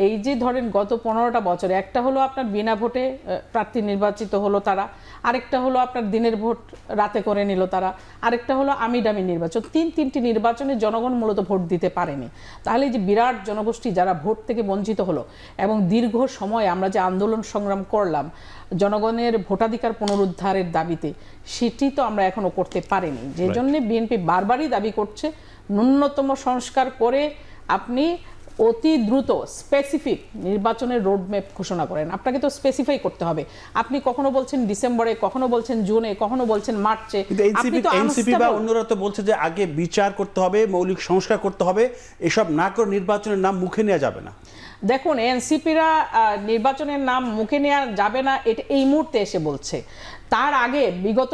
এই যে ধরেন গত 15টা বছর, একটা হলো আপনার বিনা ভোটে প্রার্থী নির্বাচিত হলো তারা, আরেকটা হলো আপনার দিনের ভোট রাতে করে নিল তারা, আরেকটা হলো আমি ডামি নির্বাচন। তিনটি নির্বাচনে জনগণ মূলত ভোট দিতে পারেনি। তাহলে যে বিরাট জনগোষ্ঠী যারা ভোট থেকে বঞ্চিত হলো এবং দীর্ঘ সময় আমরা যে আন্দোলন সংগ্রাম করলাম জনগণের ভোটাধিকার পুনরুদ্ধারের দাবিতে, সেটি তো আমরা এখনো করতে পারিনি। যে জন্য বিএনপি বারবারই দাবি করছে ন্যূনতম সংস্কার করে আপনি অতি দ্রুত স্পেসিফিক নির্বাচনের রোডম্যাপ ঘোষণা করেন। আপনাকে তো স্পেসিফাই করতে হবে। আপনি কখনো বলছেন ডিসেম্বরে, কখনো বলছেন জুনে, কখনো বলছেন মার্চে। এনসিপি বা অন্যরা তো বলছে যে আগে বিচার করতে হবে, মৌলিক সংস্কার করতে হবে, এসব না করে নির্বাচনের নাম মুখে নেওয়া যাবে না। দেখুন, এনসিপিরা নির্বাচনের নাম মুখে নেওয়া যাবে না এটা এই মুহূর্তে এসে বলছে। তার আগে বিগত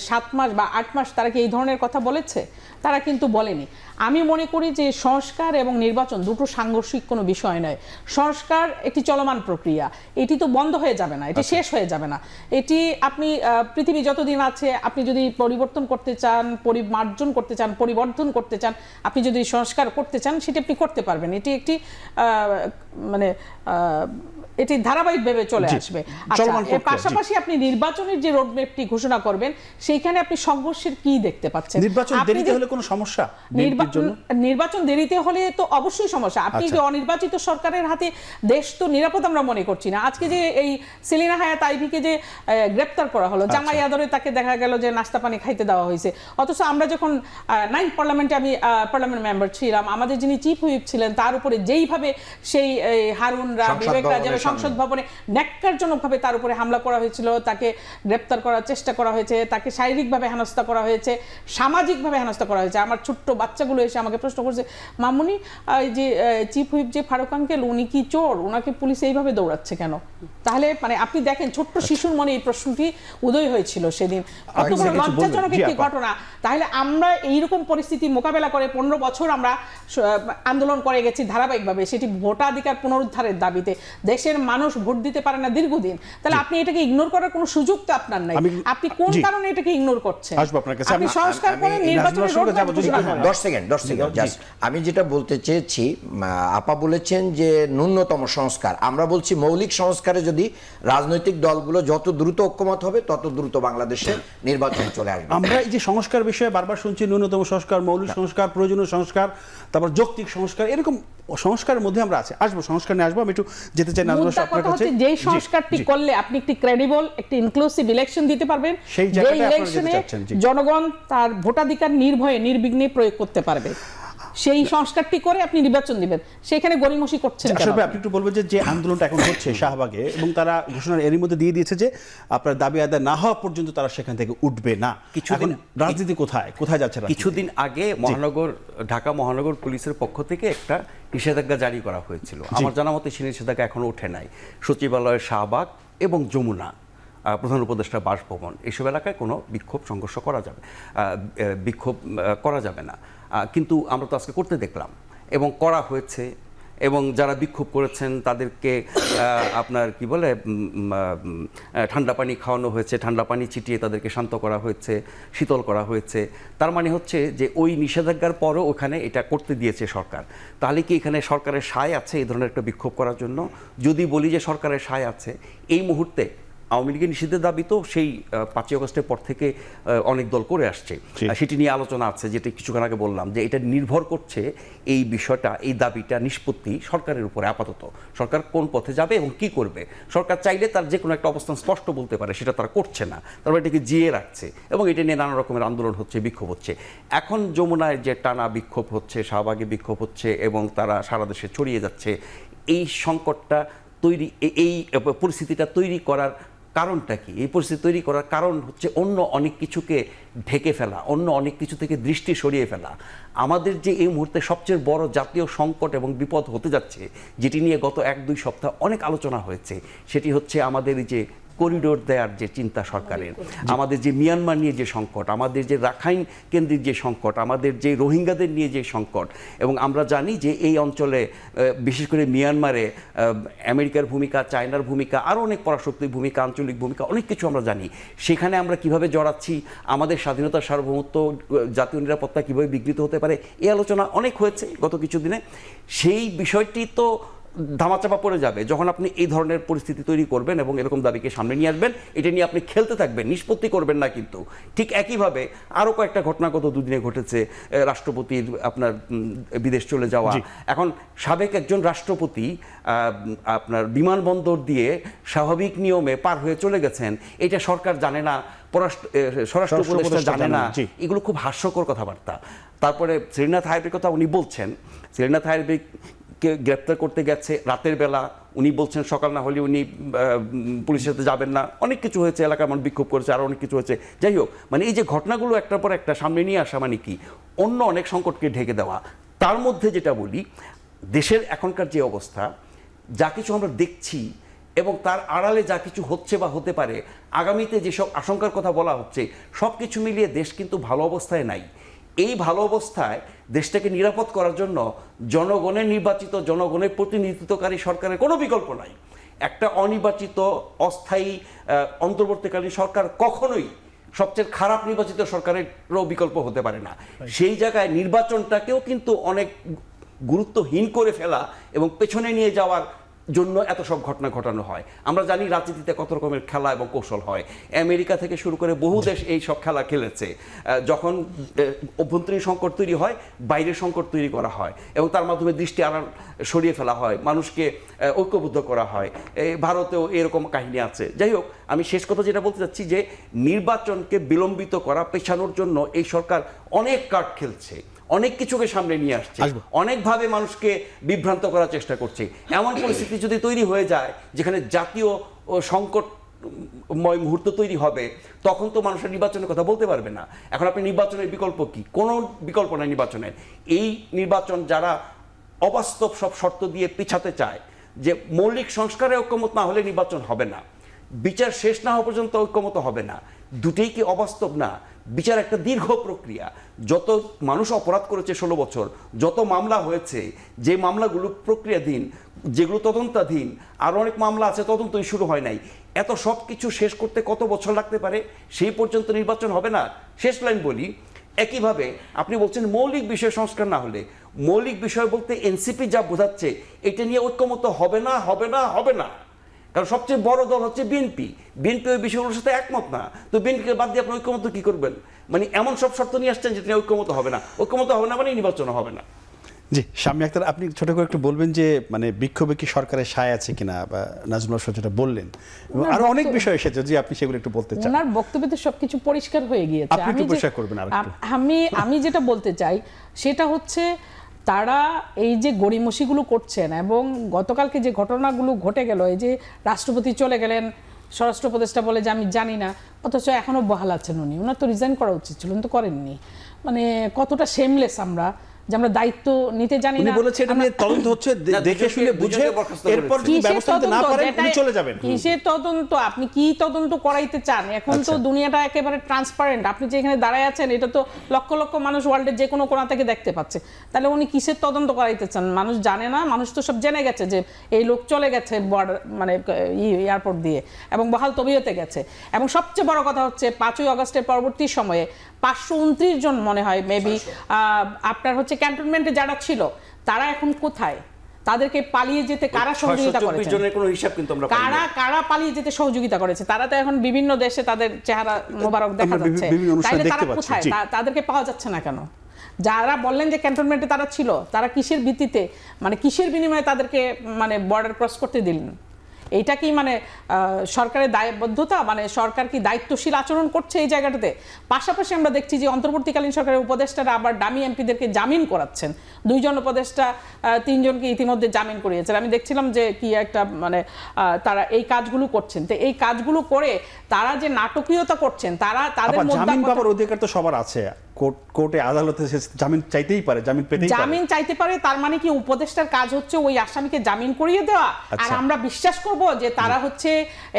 7 মাস বা 8 মাস তারা কি এই ধরনের কথা বলেছে? তারা কিন্তু বলেনি। আমি মনে করি যে সংস্কার এবং নির্বাচন দুটো সাংঘর্ষিক কোনো বিষয় নয়। সংস্কার একটি চলমান প্রক্রিয়া, এটি তো বন্ধ হয়ে যাবে না, এটি শেষ হয়ে যাবে না। এটি আপনি পৃথিবী যতদিন আছে আপনি যদি পরিবর্তন করতে চান, পরিমার্জন করতে চান, পরিবর্ধন করতে চান, আপনি যদি সংস্কার করতে চান সেটি আপনি করতে পারবেন। এটি একটি এটি ধারাবাহিকভাবে চলে আসবে। এর পাশাপাশি আপনি নির্বাচনের যে রোডম্যাপটি ঘোষণা করবেন সেইখানে আপনি সংঘর্ষের কি দেখতে পাচ্ছেন? নির্বাচন দেরিতে হলে কোনো সমস্যা? নির্বাচন দেরিতে হলে তো অবশ্যই সমস্যা। আপনি যে অনির্বাচিত সরকারের হাতে দেশ তো নিরাপদ আমরা মনে করছি না। আজকে যে এই সেলিনা হায়াত আইভীকে যে গ্রেপ্তার করা হলো, জামাই আদরে তাকে দেখা গেল যে নাস্তা পানি খাইতে দেওয়া হয়েছে, অথচ আমরা যখন 9 পার্লামেন্টে আমি পার্লামেন্ট মেম্বার ছিলাম, আমাদের যিনি চিফ হুইপ ছিলেন তার উপরে যেইভাবে সেই হারুনরা, বিবেকরা যেভাবে সংসদ ভবনে ন্যাক্কারজনকভাবে তার উপরে হামলা করা হয়েছিল, তাকে গ্রেপ্তার করার চেষ্টা করা হয়েছে, তাকে শারীরিকভাবে হেনস্থা করা হয়েছে, সামাজিকভাবে হেনস্থা করা হয়েছে। আমার ছোট্ট বাচ্চাগুলো এসে আমাকে প্রশ্ন করছে, মামুনি এই যে চিফ হুইপ যে ফারুক আঙ্কেল, উনি কি চোর? ওনাকে পুলিশ এইভাবে দৌড়াচ্ছে কেন? তাহলে মানে আপনি দেখেন ছোট্ট শিশুর মনে এই প্রশ্নটি উদয় হয়েছিল সেদিন। কত বড় লজ্জাজনক একটি ঘটনা। তাহলে আমরা এইরকম পরিস্থিতি মোকাবেলা করে 15 বছর আমরা আন্দোলন করে গেছি ধারাবাহিকভাবে, সেটি ভোটাধিকার পুনরুদ্ধারের দাবিতে। দেশের মানুষ ভোট দিতে পারে না দীর্ঘদিন, তাহলে আপনি এটাকে ইগনোর করার কোনো সুযোগ তো আপনার নাই। আপনি কোন কারণে এটাকে ইগনোর করছেন? আপনি সংস্কার করেন, নির্বাচনের রোডম্যাপ ঘোষণা করেন। 10 সেকেন্ড জাস্ট আমি যেটা বলতে চেয়েছি, আপা বলেছেন যে ন্যূনতম সংস্কার, আমরা বলছি মৌলিক সংস্কারে যদি রাজনৈতিক দলগুলো যত দ্রুত ঐক্যমত হবে তত দ্রুত বাংলাদেশে নির্বাচন চলে আসবে। আমরা এই যে সংস্কার বিষয়ে বারবার শুনছি, ন্যূনতম সংস্কার, মৌলিক সংস্কার, প্রয়োজনীয় সংস্কার, তারপর যৌক্তিক সংস্কার, এরকম সংস্কারের মধ্যে আমরা আছি। আসবো, সংস্কার নিয়ে আসবো। আমি একটু যেতে চাই নাজমুল মুদ্রা আপনার কথা কাছে। হচ্ছে, যেই সংস্কারটি করলে আপনি একটি ক্রেডিবল, একটি ইনক্লুসিভ ইলেকশন দিতে পারবেন, সেই যে জায়গাটায় আপনারা যেতে ইলেকশনে চাচ্ছেন, জি। জনগণ তার ভোটাধিকার নির্ভয়ে নির্বিঘ্নে প্রয়োগ করতে পারবে, সেই সংস্কারটি করে আপনি নির্বাচন দিবেন। সেখানে গড়িমসি করছেন কেন? আসলে আপনি একটু বলবেন যে আন্দোলনটা এখন হচ্ছে শাহবাগে, এবং তারা ঘোষণার এরই মধ্যে দিয়ে দিয়েছে যে আপনার দাবি আদায় না হওয়া পর্যন্ত তারা সেখান থেকে উঠবে না। কিছুদিন রাজনীতি কোথায় যাচ্ছে? কিছুদিন আগে ঢাকা মহানগর পুলিশের পক্ষ থেকে একটা নিষেধাজ্ঞা জারি করা হয়েছিল। আমার জানা মতে সেই নিষেধাজ্ঞা এখনো ওঠে নাই। সচিবালয়ের শাহবাগ এবং যমুনা, প্রধান উপদেষ্টা বাসভবন, এসব এলাকায় কোনো বিক্ষোভ সংঘর্ষ করা যাবে না। কিন্তু আমরা তো আজকে করতে দেখলাম এবং করা হয়েছে, এবং যারা বিক্ষোভ করেছেন তাদেরকে আপনার কি বলে ঠান্ডা পানি খাওয়ানো হয়েছে, ঠান্ডা পানি ছিটিয়ে তাদেরকে শান্ত করা হয়েছে, শীতল করা হয়েছে। তার মানে হচ্ছে যে ওই নিষেধাজ্ঞার পরও ওখানে এটা করতে দিয়েছে সরকার। তাহলে কি এখানে সরকারের সায় আছে এই ধরনের একটা বিক্ষোভ করার জন্য? যদি বলি যে সরকারের সায় আছে, এই মুহূর্তে আওয়ামী লীগের নিষিদ্ধের দাবি তো সেই 5ই আগস্টের পর থেকে অনেক দল করে আসছে, সেটি নিয়ে আলোচনা আছে, যেটা কিছুক্ষণ আগে বললাম যে এটা নির্ভর করছে এই বিষয়টা, এই দাবিটা নিষ্পত্তি সরকারের উপরে। আপাতত সরকার কোন পথে যাবে এবং কি করবে, সরকার চাইলে তার যে কোনো একটা অবস্থান স্পষ্ট বলতে পারে, সেটা তারা করছে না, তারপর এটাকে জিয়ে রাখছে এবং এটা নিয়ে নানা রকমের আন্দোলন হচ্ছে, বিক্ষোভ হচ্ছে। এখন যমুনায় যে টানা বিক্ষোভ হচ্ছে, শাহবাগে বিক্ষোভ হচ্ছে এবং তারা সারা দেশে ছড়িয়ে যাচ্ছে, এই সংকটটা তৈরি, এই পরিস্থিতিটা তৈরি করার কারণটা কি? এই পরিস্থিতি তৈরি করার কারণ হচ্ছে অন্য অনেক কিছুকে ঢেকে ফেলা, অন্য অনেক কিছু থেকে দৃষ্টি সরিয়ে ফেলা। আমাদের যে এই মুহূর্তে সবচেয়ে বড় জাতীয় সংকট এবং বিপদ হতে যাচ্ছে, যেটি নিয়ে গত 1-2 সপ্তাহ অনেক আলোচনা হয়েছে, সেটি হচ্ছে আমাদের এই যে করিডোর দেওয়ার যে চিন্তা সরকারের, আমাদের যে মিয়ানমার নিয়ে যে সংকট, আমাদের যে রাখাইন কেন্দ্রিক যে সংকট, আমাদের যে রোহিঙ্গাদের নিয়ে যে সংকট। এবং আমরা জানি যে এই অঞ্চলে বিশেষ করে মিয়ানমারে আমেরিকার ভূমিকা, চায়নার ভূমিকা, আরও অনেক পরাশক্তির ভূমিকা, আঞ্চলিক ভূমিকা, অনেক কিছু আমরা জানি। সেখানে আমরা কিভাবে জড়াচ্ছি, আমাদের স্বাধীনতা, সার্বভৌমত্ব, জাতীয় নিরাপত্তা কিভাবে বিঘ্নিত হতে পারে, এই আলোচনা অনেক হয়েছে গত কিছুদিনে। সেই বিষয়টি তো ধামাচাপা পড়ে যাবে যখন আপনি এই ধরনের পরিস্থিতি তৈরি করবেন এবং এরকম দাবিকে সামনে নিয়ে আসবেন, এটা নিয়ে আপনি খেলতে থাকবেন, নিষ্পত্তি করবেন না। কিন্তু ঠিক একইভাবে আরও কয়েকটা ঘটনা গত দুদিনে ঘটেছে। রাষ্ট্রপতির আপনার বিদেশ চলে যাওয়া, এখন সাবেক একজন রাষ্ট্রপতি আপনার বিমানবন্দর দিয়ে স্বাভাবিক নিয়মে পার হয়ে চলে গেছেন, এটা সরকার জানে না, স্বরাষ্ট্র উপদেষ্টা জানে না। এগুলো খুব হাস্যকর কথাবার্তা। তারপরে শ্রীনাথ হায়বের কথা উনি বলছেন, শ্রীনাথ হায়বে কে গ্রেপ্তার করতে গেছে রাতের বেলা, উনি বলছেন সকাল না হলে উনি পুলিশের সাথে যাবেন না। অনেক কিছু হয়েছে, এলাকার মানুষ বিক্ষোভ করেছে, আরও অনেক কিছু হয়েছে। যাই হোক, মানে এই যে ঘটনাগুলো একটার পর একটা সামনে নিয়ে আসা মানে কি, অন্য অনেক সংকটকে ঢেকে দেওয়া। তার মধ্যে যেটা বলি, দেশের এখনকার যে অবস্থা, যা কিছু আমরা দেখছি এবং তার আড়ালে যা কিছু হচ্ছে বা হতে পারে, আগামীতে যেসব আশঙ্কার কথা বলা হচ্ছে, সব কিছু মিলিয়ে দেশ কিন্তু ভালো অবস্থায় নাই। এই ভালো অবস্থায় দেশটাকে নিরাপদ করার জন্য জনগণের নির্বাচিত, জনগণের প্রতিনিধিত্বকারী সরকারের কোনো বিকল্প নাই। একটা অনির্বাচিত অস্থায়ী অন্তর্বর্তীকালীন সরকার কখনোই সবচেয়ে খারাপ নির্বাচিত সরকারেরও বিকল্প হতে পারে না। সেই জায়গায় নির্বাচনটাকেও কিন্তু অনেক গুরুত্বহীন করে ফেলা এবং পেছনে নিয়ে যাওয়ার জন্য এত সব ঘটনা ঘটানো হয়। আমরা জানি রাজনীতিতে কত রকমের খেলা এবং কৌশল হয়। আমেরিকা থেকে শুরু করে বহু দেশ এই সব খেলা খেলেছে। যখন অভ্যন্তরীণ সংকট তৈরি হয়, বাইরের সংকট তৈরি করা হয় এবং তার মাধ্যমে দৃষ্টি আড়াল সরিয়ে ফেলা হয়, মানুষকে ঐক্যবদ্ধ করা হয়। ভারতেও এরকম কাহিনী আছে। যাই হোক, আমি শেষ কথা যেটা বলতে চাচ্ছি যে নির্বাচনকে বিলম্বিত করা, পেছানোর জন্য এই সরকার অনেক কার্ড খেলছে, অনেক কিছুকে সামনে নিয়ে আসছে, আসবো। অনেকভাবে মানুষকে বিভ্রান্ত করার চেষ্টা করছে। এমন পরিস্থিতি যদি তৈরি হয়ে যায় যেখানে জাতীয় ও সংকটময় মুহূর্ত তৈরি হবে, তখন তো মানুষের নির্বাচনের কথা বলতে পারবে না। এখন আপনি নির্বাচনের বিকল্প কি? কোনো বিকল্প নাই নির্বাচনের। এই নির্বাচন যারা অবাস্তব সব শর্ত দিয়ে পিছাতে চায়, যে মৌলিক সংস্কারে ঐক্যমত না হলে নির্বাচন হবে না, বিচার শেষ না হওয়া পর্যন্ত ঐক্যমত হবে না, দুটেই কি অবাস্তব না? বিচার একটা দীর্ঘ প্রক্রিয়া। যত মানুষ অপরাধ করেছে 16 বছর, যত মামলা হয়েছে, যে মামলাগুলো প্রক্রিয়াধীন, যেগুলো তদন্তাধীন, আরও অনেক মামলা আছে তদন্তই শুরু হয় নাই, এত সব কিছু শেষ করতে কত বছর লাগতে পারে? সেই পর্যন্ত নির্বাচন হবে না। শেষ লাইন বলি, একইভাবে আপনি বলছেন মৌলিক বিষয় সংস্কার না হলে, মৌলিক বিষয় বলতে এনসিপি যা বোঝাচ্ছে এটা নিয়ে ঐক্যমত হবে না, হবে না, হবে না। কারণ সবচেয়ে বড় দল হচ্ছে বিএনপি। বিএনপি ওই বিষয়গুলোর সাথে একমত না, তো বিএনপিকে বাদ দিয়ে আপনি ঐক্যমত কি করবেন? মানে এমন সব শর্ত নিয়ে আসছেন যেটা নিয়ে ঐক্যমত হবে না। ঐক্যমত হবে না মানে নির্বাচন হবে না। জি, শাম্মী আক্তার, আপনি ছোট করে একটু বলবেন যে মানে বিক্ষোভে কি সরকারের সায় আছে কিনা, বা নাজমুল হোসেন যেটা বললেন, এবং আরো অনেক বিষয় এসেছে, যে আপনি সেগুলো একটু বলতে চান। ওনার বক্তব্যে তো সবকিছু পরিষ্কার হয়ে গিয়েছে। আপনি একটু পরিষ্কার করবেন আরেকটু। আমি যেটা বলতে চাই সেটা হচ্ছে, তারা এই যে গড়িমসিগুলো করছেন, এবং গতকালকে যে ঘটনাগুলো ঘটে গেল, এই যে রাষ্ট্রপতি চলে গেলেন, স্বরাষ্ট্র উপদেষ্টা বলে যে আমি জানি না, অথচ এখনো বহাল আছেন উনি। ওনার তো রিজাইন করা উচিত ছিল, উনি তো করেননি। মানে কতটা শেমলেস আমরা, যে আমরা দায়িত্ব নিতে জানি উনি না। বলেছে এটা নিয়ে তদন্ত হচ্ছে, দেখে শুনে বুঝে এরপর যদি ব্যবস্থা নিতে না পারেন উনি চলে যাবেন। কিসের তদন্ত? আপনি কি তদন্ত করাইতে চান? এখন তো দুনিয়াটা একেবারে ট্রান্সপারেন্ট। আপনি যেখানে দাঁড়ায় আছেন এটা তো লক্ষ লক্ষ মানুষ ওয়ার্ল্ডের যে কোনো কোণা থেকে দেখতে পাচ্ছে। তাহলে উনি কিসের তদন্ত করাইতে চান? মানুষ জানে না? মানুষ তো সব জেনে গেছে যে এই লোক চলে গেছে বর্ডার, মানে এয়ারপোর্ট দিয়ে, এবং বহাল তবিয়তে গেছে। এবং সবচেয়ে বড় কথা হচ্ছে 5ই আগস্টের পরবর্তী সময়ে 529 জন মনে হয় মেবি আপনার হচ্ছে ক্যান্টনমেন্টে যারা ছিল, তারা এখন কোথায়? তাদেরকে পালিয়ে যেতে কারা সহযোগিতা করেছে? জনের কোনো হিসাব কিন্তু আমরা পাই না। কারা পালিয়ে যেতে সহযোগিতা করেছে? তারা তো এখন বিভিন্ন দেশে তাদের চেহারা মোবারক দেখা যাচ্ছে। তাইলে তারা কোথায়? তাদেরকে পাওয়া যাচ্ছে না কেন? যারা বললেন যে ক্যান্টনমেন্টে তারা ছিল, তারা কিসের ভিত্তিতে, মানে কিসের বিনিময়ে তাদেরকে মানে বর্ডার ক্রস করতে দিলেন? এইটা কি মানে সরকারের দায়বদ্ধতা? মানে সরকার কি দায়িত্বশীল আচরণ করছে এই জায়গাটাতে? পাশাপাশি আমরা দেখছি যে অন্তর্বর্তীকালীন সরকারের উপদেষ্টারা আবার ডামি এমপিদেরকে জামিন করাচ্ছেন। 2 জন উপদেষ্টা 3 জনকে ইতিমধ্যে জামিন করিয়েছেন। আমি দেখছিলাম যে কি একটা মানে তারা এই কাজগুলো করছেন। তো এই কাজগুলো করে তারা যে নাটকীয়তা করছেন, তারা তাদের জামিন পাওয়ার অধিকার তো সবার আছে। কোর্টে আদালতে জামিন চাইতেই পারে, জামিন পেতেই পারে। জামিন চাইতে পারে, তার মানে কি উপদেষ্টার কাজ হচ্ছে ওই আসামিকে জামিন করিয়ে দেওয়া? আর আমরা বিশ্বাস করব যে তারা হচ্ছে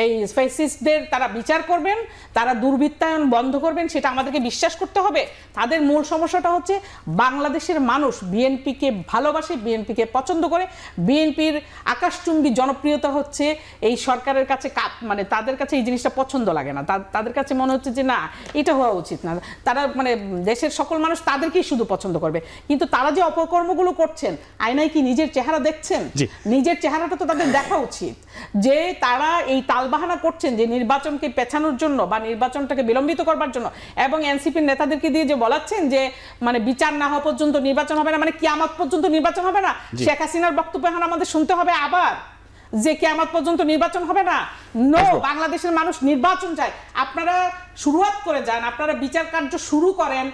এই ফ্যাসিস্টদের তারা বিচার করবেন, তারা দুর্বৃত্তায়ন বন্ধ করবেন? সেটা আমাদেরকে বিশ্বাস করতে হবে। তাদের মূল সমস্যাটা হচ্ছে বাংলাদেশের মানুষ বিএনপিকে ভালোবাসে, বিএনপিকে পছন্দ করে। বিএনপির আকাশচুম্বী জনপ্রিয়তা হচ্ছে এই সরকারের কাছে, মানে তাদের কাছে এই জিনিসটা পছন্দ লাগে না। তাদের কাছে মনে হচ্ছে যে না, এটা হওয়া উচিত না। তারা মানে দেশের সকল মানুষ তাদেরকেই শুধু পছন্দ করবে। কিন্তু তারা যে অপকর্মগুলো করছেন, আয়নায় কি নিজের চেহারা দেখছেন? নিজের চেহারাটা তো তাদের দেখা উচিত। যে তারা এই তালবাহানা করছেন যে নির্বাচনকে পেছানোর জন্য বা নির্বাচনটাকে বিলম্বিত করবার জন্য, এবং এনসিপির নেতাদেরকে দিয়ে যে বলাচ্ছেন যে মানে বিচার না হওয়া পর্যন্ত নির্বাচন হবে না, মানে কিয়ামত পর্যন্ত নির্বাচন হবে না। শেখ হাসিনার বক্তব্য এখন আমাদের শুনতে হবে আবার, যে কিয়ামত পর্যন্ত নির্বাচন হবে না। নো, বাংলাদেশের মানুষ নির্বাচন চায়। আপনারা শুরুয়াত করে যান, আপনারা বিচার কার্য শুরু করেন,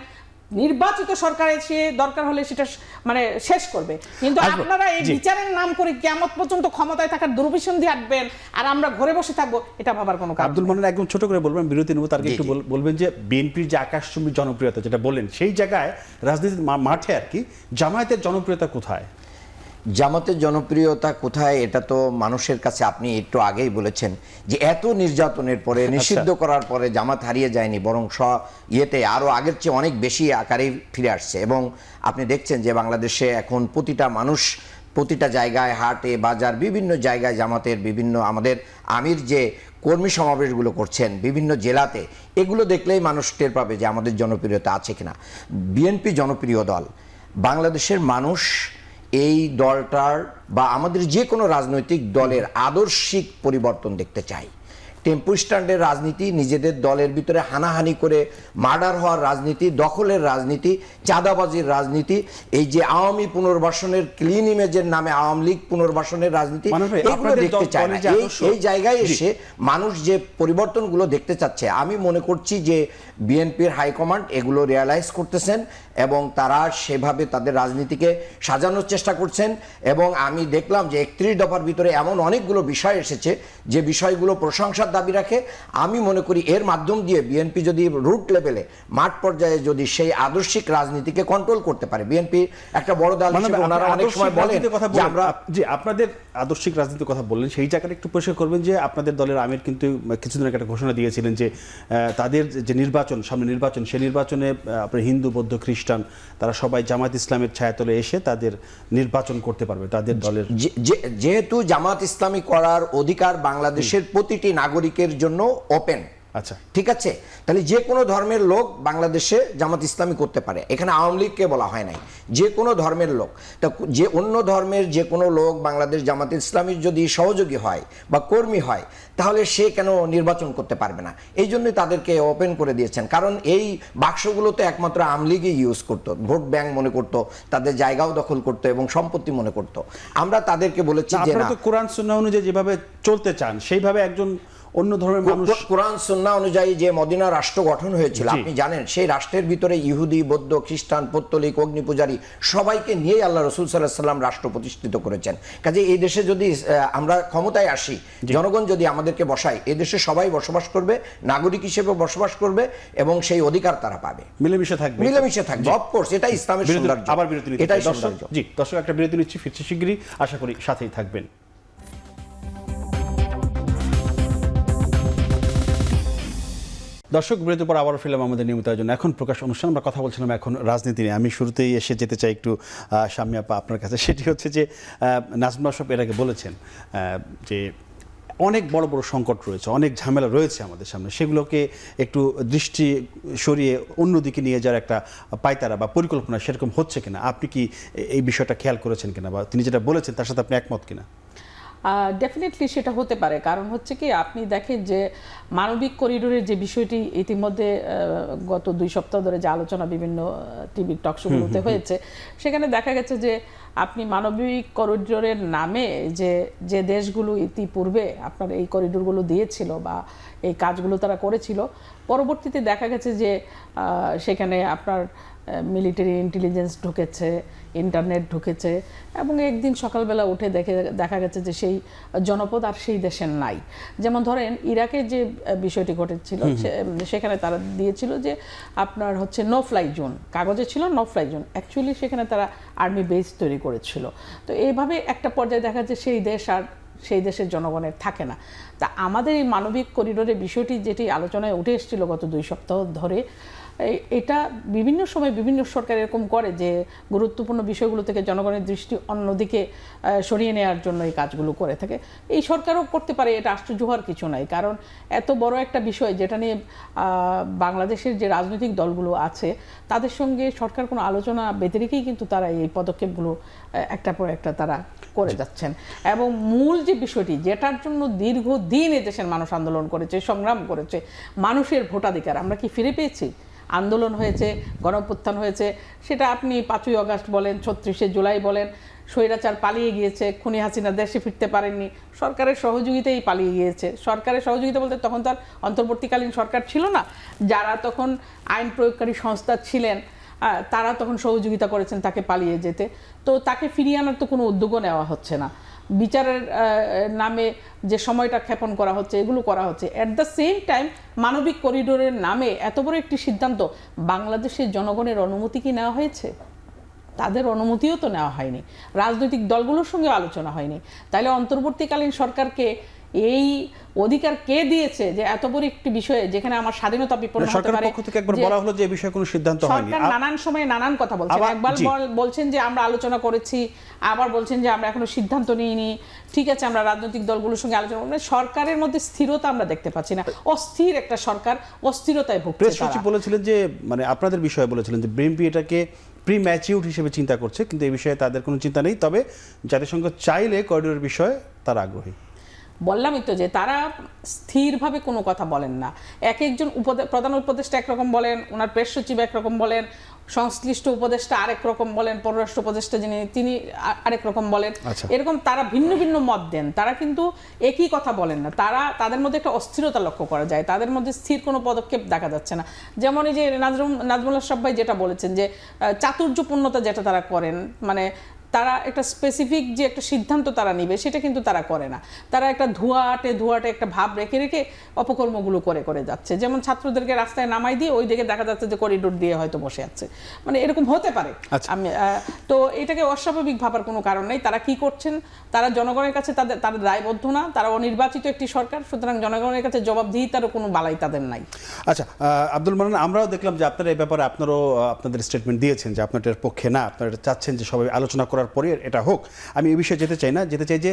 নির্বাচিত সরকার এসে দরকার হলে সেটা মানে শেষ করবে। কিন্তু আপনারা এই বিচারের নাম করে কিয়ামত পর্যন্ত ক্ষমতায় থাকার দুর্বিসন্ধি দিয়ে হাঁটবেন, আর আমরা ঘরে বসে থাকবো, এটা ভাবার কোনো কারণ। আব্দুল মান্নান একদম ছোট করে বলবেন, বিরতি নেব, তার একটু বলবেন যে বিএনপির যে আকাশচুম্বী জনপ্রিয়তা যেটা বললেন, সেই জায়গায় রাজনীতির মাঠে আর কি জামায়াতের জনপ্রিয়তা কোথায়? জামাতের জনপ্রিয়তা কোথায় এটা তো মানুষের কাছে, আপনি একটু আগেই বলেছেন যে এত নির্যাতনের পরে, নিষিদ্ধ করার পরে জামাত হারিয়ে যায়নি, বরং ইয়েতে আরও আগের চেয়ে অনেক বেশি আকারে ফিরে আসছে। এবং আপনি দেখছেন যে বাংলাদেশে এখন প্রতিটা মানুষ, প্রতিটা জায়গায়, হাটে, বাজার, বিভিন্ন জায়গায় জামাতের বিভিন্ন, আমাদের আমির যে কর্মী সমাবেশগুলো করছেন বিভিন্ন জেলাতে, এগুলো দেখলেই মানুষ টের পাবে যে আমাদের জনপ্রিয়তা আছে কিনা। বিএনপি জনপ্রিয় দল। বাংলাদেশের মানুষ এই দলটার বা আমাদের যে কোনো রাজনৈতিক দলের আদর্শিক পরিবর্তন দেখতে চাই। টেম্পো স্ট্যান্ডের রাজনীতি, নিজেদের দলের ভিতরে হানাহানি করে মার্ডার হওয়ার রাজনীতি, দখলের রাজনীতি, চাঁদাবাজির রাজনীতি, এই যে আওয়ামী পুনর্বাসনের ক্লিন ইমেজের নামে আওয়ামী লীগ পুনর্বাসনের রাজনীতি, মানব ভাই, এগুলো আপনাদের দেখতে চায় না। দলের যে আদর্শ- এই জায়গায় এসে মানুষ যে পরিবর্তনগুলো দেখতে চাচ্ছে, আমি মনে করছি যে বিএনপির হাইকমান্ড এগুলো রিয়ালাইজ করতেছেন এবং তারা সেভাবে তাদের রাজনীতিকে সাজানোর চেষ্টা করছেন। এবং আমি দেখলাম যে 31 দফার ভিতরে এমন অনেকগুলো বিষয় এসেছে যে বিষয়গুলো প্রশংসার দাবি রাখে। আমি মনে করি এর মাধ্যম দিয়ে বিএনপি যদি রুট লেভেলে মাঠ পর্যায়ে যদি সেই আদর্শিক রাজনীতিকে কন্ট্রোল করতে পারে, বিএনপি একটা বড় দল হিসেবে ওনারা অনেক সময় বলেন যে আমরা যে আপনাদের আদর্শিক রাজনীতির কথা বললেন, সেই জায়গাটা একটু পরিষ্কার করবেন যে আপনাদের দলের আমির কিন্তু কিছুদিন আগে একটা ঘোষণা দিয়েছিলেন যে তাদের যে নির্বাচন, সামনে নির্বাচন, সেই নির্বাচনে আপনার হিন্দু, বৌদ্ধ, খ্রিস্টান তারা সবাই জামাত ইসলামের ছায়াতলে এসে তাদের নির্বাচন করতে পারবে তাদের দলের। যেহেতু জামাত ইসলামী করার অধিকার বাংলাদেশের প্রতিটি নাগরিকের জন্য ওপেন, আচ্ছা, ঠিক আছে, তাহলে যে কোনো ধর্মের লোক বাংলাদেশে জামাত ইসলামী করতে পারে। এখানে আওয়ামী লীগকে বলা হয় নাই, যে কোনো ধর্মের লোক। তা যে অন্য ধর্মের যে কোনো লোক বাংলাদেশ জামাত ইসলামীর যদি সহযোগী হয় বা কর্মী হয়, তাহলে সে কেন নির্বাচন করতে পারবে না? এই জন্যই তাদেরকে ওপেন করে দিয়েছেন, কারণ এই বাক্সগুলো তো একমাত্র আওয়ামী লীগই ইউজ করতো, ভোট ব্যাংক মনে করতো, তাদের জায়গাও দখল করতো এবং সম্পত্তি মনে করতো। আমরা তাদেরকে বলেছি যে আপনারা না, তো কোরআন সুন্নাহ অনুযায়ী যেভাবে চলতে চান সেইভাবে একজন অন্য ধর্মের মানুষ কোরআন সুন্নাহ অনুযায়ী যে মদিনা রাষ্ট্র গঠন হয়েছিল, আপনি জানেন সেই রাষ্ট্রের ভিতরে ইহুদি, বৌদ্ধ, খ্রিস্টান, পৌত্তলিক, অগ্নিপূজারী সবাইকে নিয়েই আল্লাহ রসুল সাল্লাল্লাহু আলাইহি ওয়াসাল্লাম রাষ্ট্র প্রতিষ্ঠিত করেছেন। কাজে এই দেশে যদি আমরা ক্ষমতায় আসি, জনগণ যদি আমাদেরকে বসায়, এই দেশে সবাই বসবাস করবে, নাগরিক হিসেবে বসবাস করবে এবং সেই অধিকার তারা পাবে, মিলেমিশে থাকবে। মিলেমিশে থাকবে। অফকোর্স এটাই ইসলামের সৌন্দর্য। আবার বিরতি নিচ্ছি। এটাই দর্শক, সৌন্দর্য। জি দর্শক, একটা বিরতি নিচ্ছি, ফিরছি শিগগিরই, আশা করি সাথেই থাকবেন। দর্শক, বিরতির পর আবারও ফিরলাম আমাদের নিয়মিত আয়োজন এখন প্রকাশ অনুষ্ঠান। আমরা কথা বলছিলাম এখন রাজনীতি নিয়ে। আমি শুরুতেই এসে যেতে চাই একটু শাম্মী আপা আপনার কাছে, সেটি হচ্ছে যে নাজমুল আশরাফ এর আগে বলেছেন যে অনেক বড় বড় সংকট রয়েছে, অনেক ঝামেলা রয়েছে আমাদের সামনে, সেগুলোকে একটু দৃষ্টি সরিয়ে অন্যদিকে নিয়ে যাওয়ার একটা পায়তারা বা পরিকল্পনা সেরকম হচ্ছে কিনা, আপনি কি এই বিষয়টা খেয়াল করেছেন কিনা, বা তিনি যেটা বলেছেন তার সাথে আপনি একমত কিনা? ডেফিনেটলি সেটা হতে পারে। কারণ হচ্ছে কি, আপনি দেখেন যে মানবিক করিডোরের যে বিষয়টি ইতিমধ্যে গত 2 সপ্তাহ ধরে যে আলোচনা বিভিন্ন টিভি টকশোগুলোতে হয়েছে, সেখানে দেখা গেছে যে আপনি মানবিক করিডোরের নামে যে দেশগুলো ইতিপূর্বে আপনার এই করিডোরগুলো দিয়েছিল বা এই কাজগুলো তারা করেছিল, পরবর্তীতে দেখা গেছে যে সেখানে আপনার মিলিটারি ইন্টেলিজেন্স ঢুকেছে, ইন্টারনেট ঢুকেছে, এবং একদিন সকালবেলা উঠে দেখা গেছে যে সেই জনপদ আর সেই দেশের নাই। যেমন ধরেন ইরাকে যে বিষয়টি ঘটেছিল, সেখানে তারা দিয়েছিল যে আপনার হচ্ছে নো ফ্লাই জোন, কাগজে ছিল নো ফ্লাই জোন, অ্যাকচুয়ালি সেখানে তারা আর্মি বেস তৈরি করেছিল। তো এইভাবে একটা পর্যায়ে দেখা যায় সেই দেশ আর সেই দেশের জনগণের থাকে না। তা আমাদের এই মানবিক করিডোরের বিষয়টি যেটি আলোচনায় উঠে এসেছিল গত 2 সপ্তাহ ধরে, এটা বিভিন্ন সময় বিভিন্ন সরকার এরকম করে যে গুরুত্বপূর্ণ বিষয়গুলো থেকে জনগণের দৃষ্টি অন্যদিকে সরিয়ে নেওয়ার জন্য এই কাজগুলো করে থাকে। এই সরকারও করতে পারে, এটা আশ্চর্য হওয়ার কিছু নাই। কারণ এত বড় একটা বিষয় যেটা নিয়ে বাংলাদেশের যে রাজনৈতিক দলগুলো আছে তাদের সঙ্গে সরকার কোনো আলোচনা ব্যতি রেখেই কিন্তু তারা এই পদক্ষেপগুলো একটার পর একটা তারা করে যাচ্ছেন। এবং মূল যে বিষয়টি যেটার জন্য দীর্ঘদিন এদেশের মানুষ আন্দোলন করেছে, সংগ্রাম করেছে, মানুষের ভোটাধিকার আমরা কি ফিরে পেয়েছি? আন্দোলন হয়েছে, গণঅভ্যুত্থান হয়েছে, সেটা আপনি 5ই আগস্ট বলেন, 36শে জুলাই বলেন, স্বৈরাচার পালিয়ে গিয়েছে, খুনি হাসিনা দেশে ফিরতে পারেননি, সরকারের সহযোগিতাই পালিয়ে গিয়েছে। সরকারের সহযোগিতা বলতে তখন তার অন্তর্বর্তীকালীন সরকার ছিল না, যারা তখন আইন প্রয়োগকারী সংস্থা ছিলেন তারা তখন সহযোগিতা করেছেন তাকে পালিয়ে যেতে। তো তাকে ফিরিয়ে আনার তো কোনো উদ্যোগও নেওয়া হচ্ছে না। বিচারের নামে যে সময়টা ক্ষেপণ করা হচ্ছে, এগুলো করা হচ্ছে। অ্যাট দ্য সেম টাইম মানবিক করিডোরের নামে এত বড় একটি সিদ্ধান্ত, বাংলাদেশের জনগণের অনুমতি কি নেওয়া হয়েছে? তাদের অনুমতিও তো নেওয়া হয়নি, রাজনৈতিক দলগুলোর সঙ্গে আলোচনা হয়নি। তাইলে অন্তর্বর্তীকালীন সরকারকে এই অধিকার কে দিয়েছে যে এত বড় একটি বিষয়ে যেখানে আমার স্বাধীনতা বিপন্ন হতে পারে? সরকারের পক্ষ থেকে একবার বলা হলো যে এই বিষয়ে কোনো সিদ্ধান্ত হয়নি। সরকার নানান সময়ে নানান কথা বলছে, একবার বলছেন যে আমরা আলোচনা করেছি, আবার বলছেন যে আমরা এখনো সিদ্ধান্ত নিইনি। ঠিক আছে, আমরা রাজনৈতিক দলগুলোর সঙ্গে আলোচনা, মানে সরকারের মধ্যে স্থিরতা আমরা দেখতে পাচ্ছি না। অস্থির একটা সরকার, অস্থিরতায় ভুগছে। প্রেস সচিব বলেছিলেন যে, মানে আপনাদের বিষয়ে বলেছিলেন যে বিএনপি এটাকে প্রি ম্যাচিউরড হিসেবে চিন্তা করছে, কিন্তু এই বিষয়ে তাদের কোনো চিন্তা নেই, তবে জাতিসংঘ চাইলে করিডোরের বিষয়ে তারা আগ্রহী। বললামই তো যে তারা স্থিরভাবে কোনো কথা বলেন না। এক একজন প্রধান উপদেষ্টা একরকম বলেন, ওনার প্রেস সচিব একরকম বলেন, সংশ্লিষ্ট উপদেষ্টা আরেক রকম বলেন, পররাষ্ট্র উপদেষ্টা তিনি আরেক রকম বলেন। এরকম তারা ভিন্ন ভিন্ন মত দেন, তারা কিন্তু একই কথা বলেন না। তাদের মধ্যে একটা অস্থিরতা লক্ষ্য করা যায়, তাদের মধ্যে স্থির কোনো পদক্ষেপ দেখা যাচ্ছে না। যেমন এই যে নাজমুল আশরাফ ভাই যেটা বলেছেন যে চাতুর্যপূর্ণতা যেটা তারা করেন, মানে তারা একটা স্পেসিফিক যে একটা সিদ্ধান্ত তারা নিবে সেটা কিন্তু তারা করে না। তারা একটা ধোয়াটে একটা ভাব রেখে রেখে অপকর্মগুলো করে যাচ্ছে। যেমন ছাত্রদেরকে রাস্তায় নামাই দিয়ে ওই দিকে দেখা যাচ্ছে যে করিডোর দিয়ে হয়তো বসে আছে, মানে এরকম হতে পারে। আমি তো এটাকে অস্বাভাবিক ভাবার কোনো কারণ নেই। তারা কি করছেন, তারা জনগণের কাছে তাদের দায়বদ্ধ না, তারা অনির্বাচিত একটি সরকার, সুতরাং জনগণের কাছে জবাবদিহিতারও কোনো বালাই তাদের নাই। আচ্ছা আব্দুল মান্নান, আমরাও দেখলাম যে আপনারা এই ব্যাপারে আপনাদের স্টেটমেন্ট দিয়েছেন যে আপনাদের পক্ষে না, আপনারা চাচ্ছেন যে সবাই আলোচনা করার পরে এটা হোক। আমি এই বিষয়ে যেতে চাই যে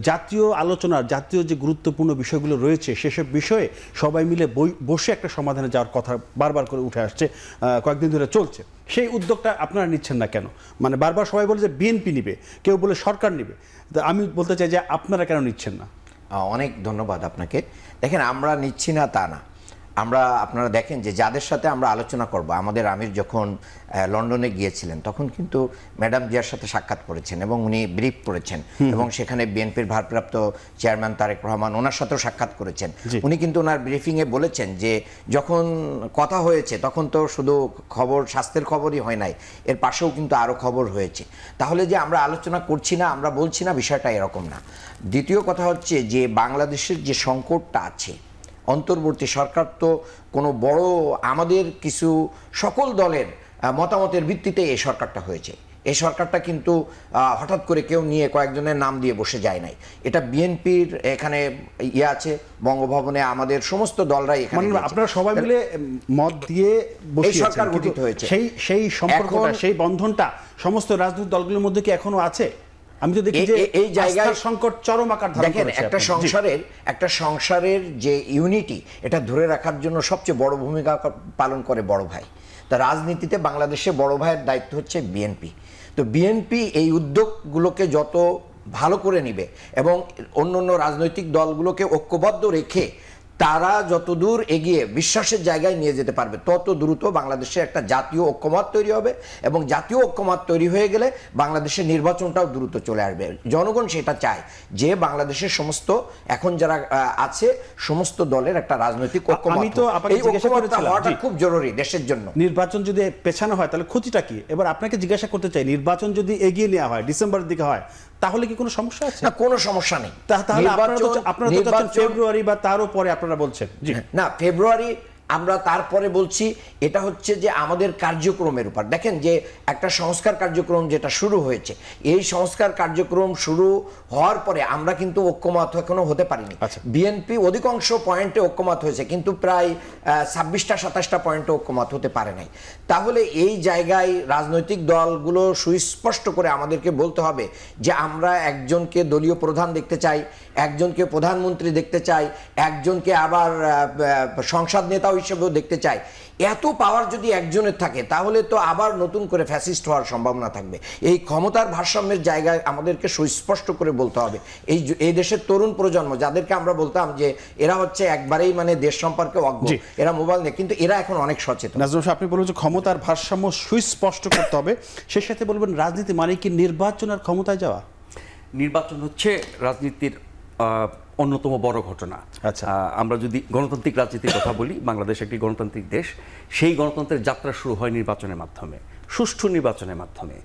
জাতীয় আলোচনার জাতীয় যে গুরুত্বপূর্ণ বিষয়গুলো রয়েছে সেসব বিষয়ে সবাই মিলে বসে একটা সমাধানে যাওয়ার কথা বারবার করে উঠে আসছে, কয়েকদিন ধরে চলছে। সেই উদ্যোগটা আপনারা নিচ্ছেন না কেন? মানে বারবার সবাই বলে যে বিএনপি নিবে, কেউ বলে সরকার নিবে, আমি বলতে চাই যে আপনারা কেন নিচ্ছেন না? অনেক ধন্যবাদ আপনাকে। দেখেন, আমরা নিচ্ছি না তা না, আপনারা দেখেন যে যাদের সাথে আমরা আলোচনা করব, আমাদের আমির যখন লন্ডনে গিয়েছিলেন তখন কিন্তু ম্যাডাম জিয়ার সাথে সাক্ষাৎ করেছেন এবং উনি ব্রিফ করেছেন, এবং সেখানে বিএনপির ভারপ্রাপ্ত চেয়ারম্যান তারেক রহমান ওনার সাথেও সাক্ষাৎ করেছেন। উনি কিন্তু ওনার ব্রিফিংয়ে বলেছেন যে যখন কথা হয়েছে তখন তো শুধু স্বাস্থ্যের খবরই হয় নাই, এর পাশেও কিন্তু আরও খবর হয়েছে। তাহলে যে আমরা আলোচনা করছি না, আমরা বলছি না, বিষয়টা এরকম না। দ্বিতীয় কথা হচ্ছে যে বাংলাদেশের যে সংকটটা আছে, অন্তর্বর্তী সরকার তো কোনো বড় আমাদের কিছু সকল দলের মতামতের ভিত্তিতে এই সরকারটা হয়েছে। এই সরকারটা কিন্তু হঠাৎ করে কেউ নিয়ে কয়েকজনের নাম দিয়ে বসে যায় নাই। এটা বিএনপির এখানে আছে বঙ্গভবনে, আমাদের সমস্ত দলরাই এখানে, আপনারা সবাই মিলে মত দিয়ে এই সরকার গঠিত হয়েছে। সেই সম্পর্কটা, সেই বন্ধনটা সমস্ত রাজনৈতিক দলগুলোর মধ্যে কি এখনো আছে? আমি তো দেখি যে এই জায়গায় সংকট চরম আকার ধারণ করেছে। দেখেন, একটা সংসারের যে ইউনিটি, এটা ধরে রাখার জন্য সবচেয়ে বড় ভূমিকা পালন করে বড় ভাই। তা রাজনীতিতে বাংলাদেশে বড় ভাইয়ের দায়িত্ব হচ্ছে বিএনপি। তো বিএনপি এই উদ্যোগগুলোকে যত ভালো করে নিবে এবং অন্য রাজনৈতিক দলগুলোকে ঐক্যবদ্ধ রেখে তারা যতদূর এগিয়ে বিশ্বাসের জায়গায় নিয়ে যেতে পারবে, তত দ্রুত বাংলাদেশে একটা জাতীয় ঐক্যমত তৈরি হবে, এবং জাতীয় ঐক্যমত তৈরি হয়ে গেলে বাংলাদেশের নির্বাচনটাও দ্রুত চলে আসবে। জনগণ সেটা চায় যে বাংলাদেশের সমস্ত এখন যারা আছে সমস্ত দলের একটা রাজনৈতিক ঐক্যমত, এই ঐক্যমতটা হওয়াটা খুব জরুরি দেশের জন্য। নির্বাচন যদি পেছানো হয় তাহলে ক্ষতিটা কি? এবার আপনাকে জিজ্ঞাসা করতে চাই, নির্বাচন যদি এগিয়ে নেওয়া হয়, ডিসেম্বরের দিকে হয়, তাহলে কি কোনো সমস্যা আছে? না, কোনো সমস্যা নেই। তাহলে আপনারা তো চাচ্ছেন ফেব্রুয়ারি বা তারও পরে আপনারা বলছেন। জি না, ফেব্রুয়ারি আমরা তারপরে বলছি, এটা হচ্ছে যে আমাদের কার্যক্রমের উপর। দেখেন যে একটা সংস্কার কার্যক্রম যেটা শুরু হয়েছে, এই সংস্কার কার্যক্রম শুরু হওয়ার পরে আমরা কিন্তু ঐক্যমত এখনো হতে পারিনি। বিএনপি অধিকাংশ পয়েন্টে ঐক্যমত হয়েছে, কিন্তু প্রায় 26-27টা পয়েন্টে ঐক্যমত হতে পারে নাই। তাহলে এই জায়গায় রাজনৈতিক দলগুলো সুস্পষ্ট করে আমাদেরকে বলতে হবে যে আমরা একজনকে দলীয় প্রধান দেখতে চাই, একজনকে প্রধানমন্ত্রী দেখতে চাই, একজনকে আবার সংসদ নেতাও হিসেবেও দেখতে চাই। এত পাওয়ার যদি একজনের থাকে তাহলে তো আবার নতুন করে ফ্যাসিস্ট হওয়ার সম্ভাবনা থাকবে। এই ক্ষমতার ভারসাম্যের জায়গায় আমাদেরকে সুস্পষ্ট করে বলতে হবে। এই দেশের তরুণ প্রজন্ম, যাদেরকে আমরা বলতাম যে এরা হচ্ছে একবারেই মানে দেশ সম্পর্কে অজ্ঞ, এরা মোবাইল নেই, কিন্তু এরা এখন অনেক সচেতন। নাজমুল সাহেব, আপনি বলবেন যে ক্ষমতার ভারসাম্য সুস্পষ্ট করতে হবে, সেই সাথে বলবেন রাজনীতি মানে কি নির্বাচন আর ক্ষমতায় যাওয়া? নির্বাচন হচ্ছে রাজনীতির অন্যতম বড় ঘটনা। আচ্ছা, আমরা যদি গণতান্ত্রিক রাজনীতির কথা বলি, বাংলাদেশ একটি গণতান্ত্রিক দেশ। সেই গণতন্ত্রের যাত্রা শুরু হয় নির্বাচনের মাধ্যমে, সুষ্ঠু নির্বাচনের মাধ্যমে।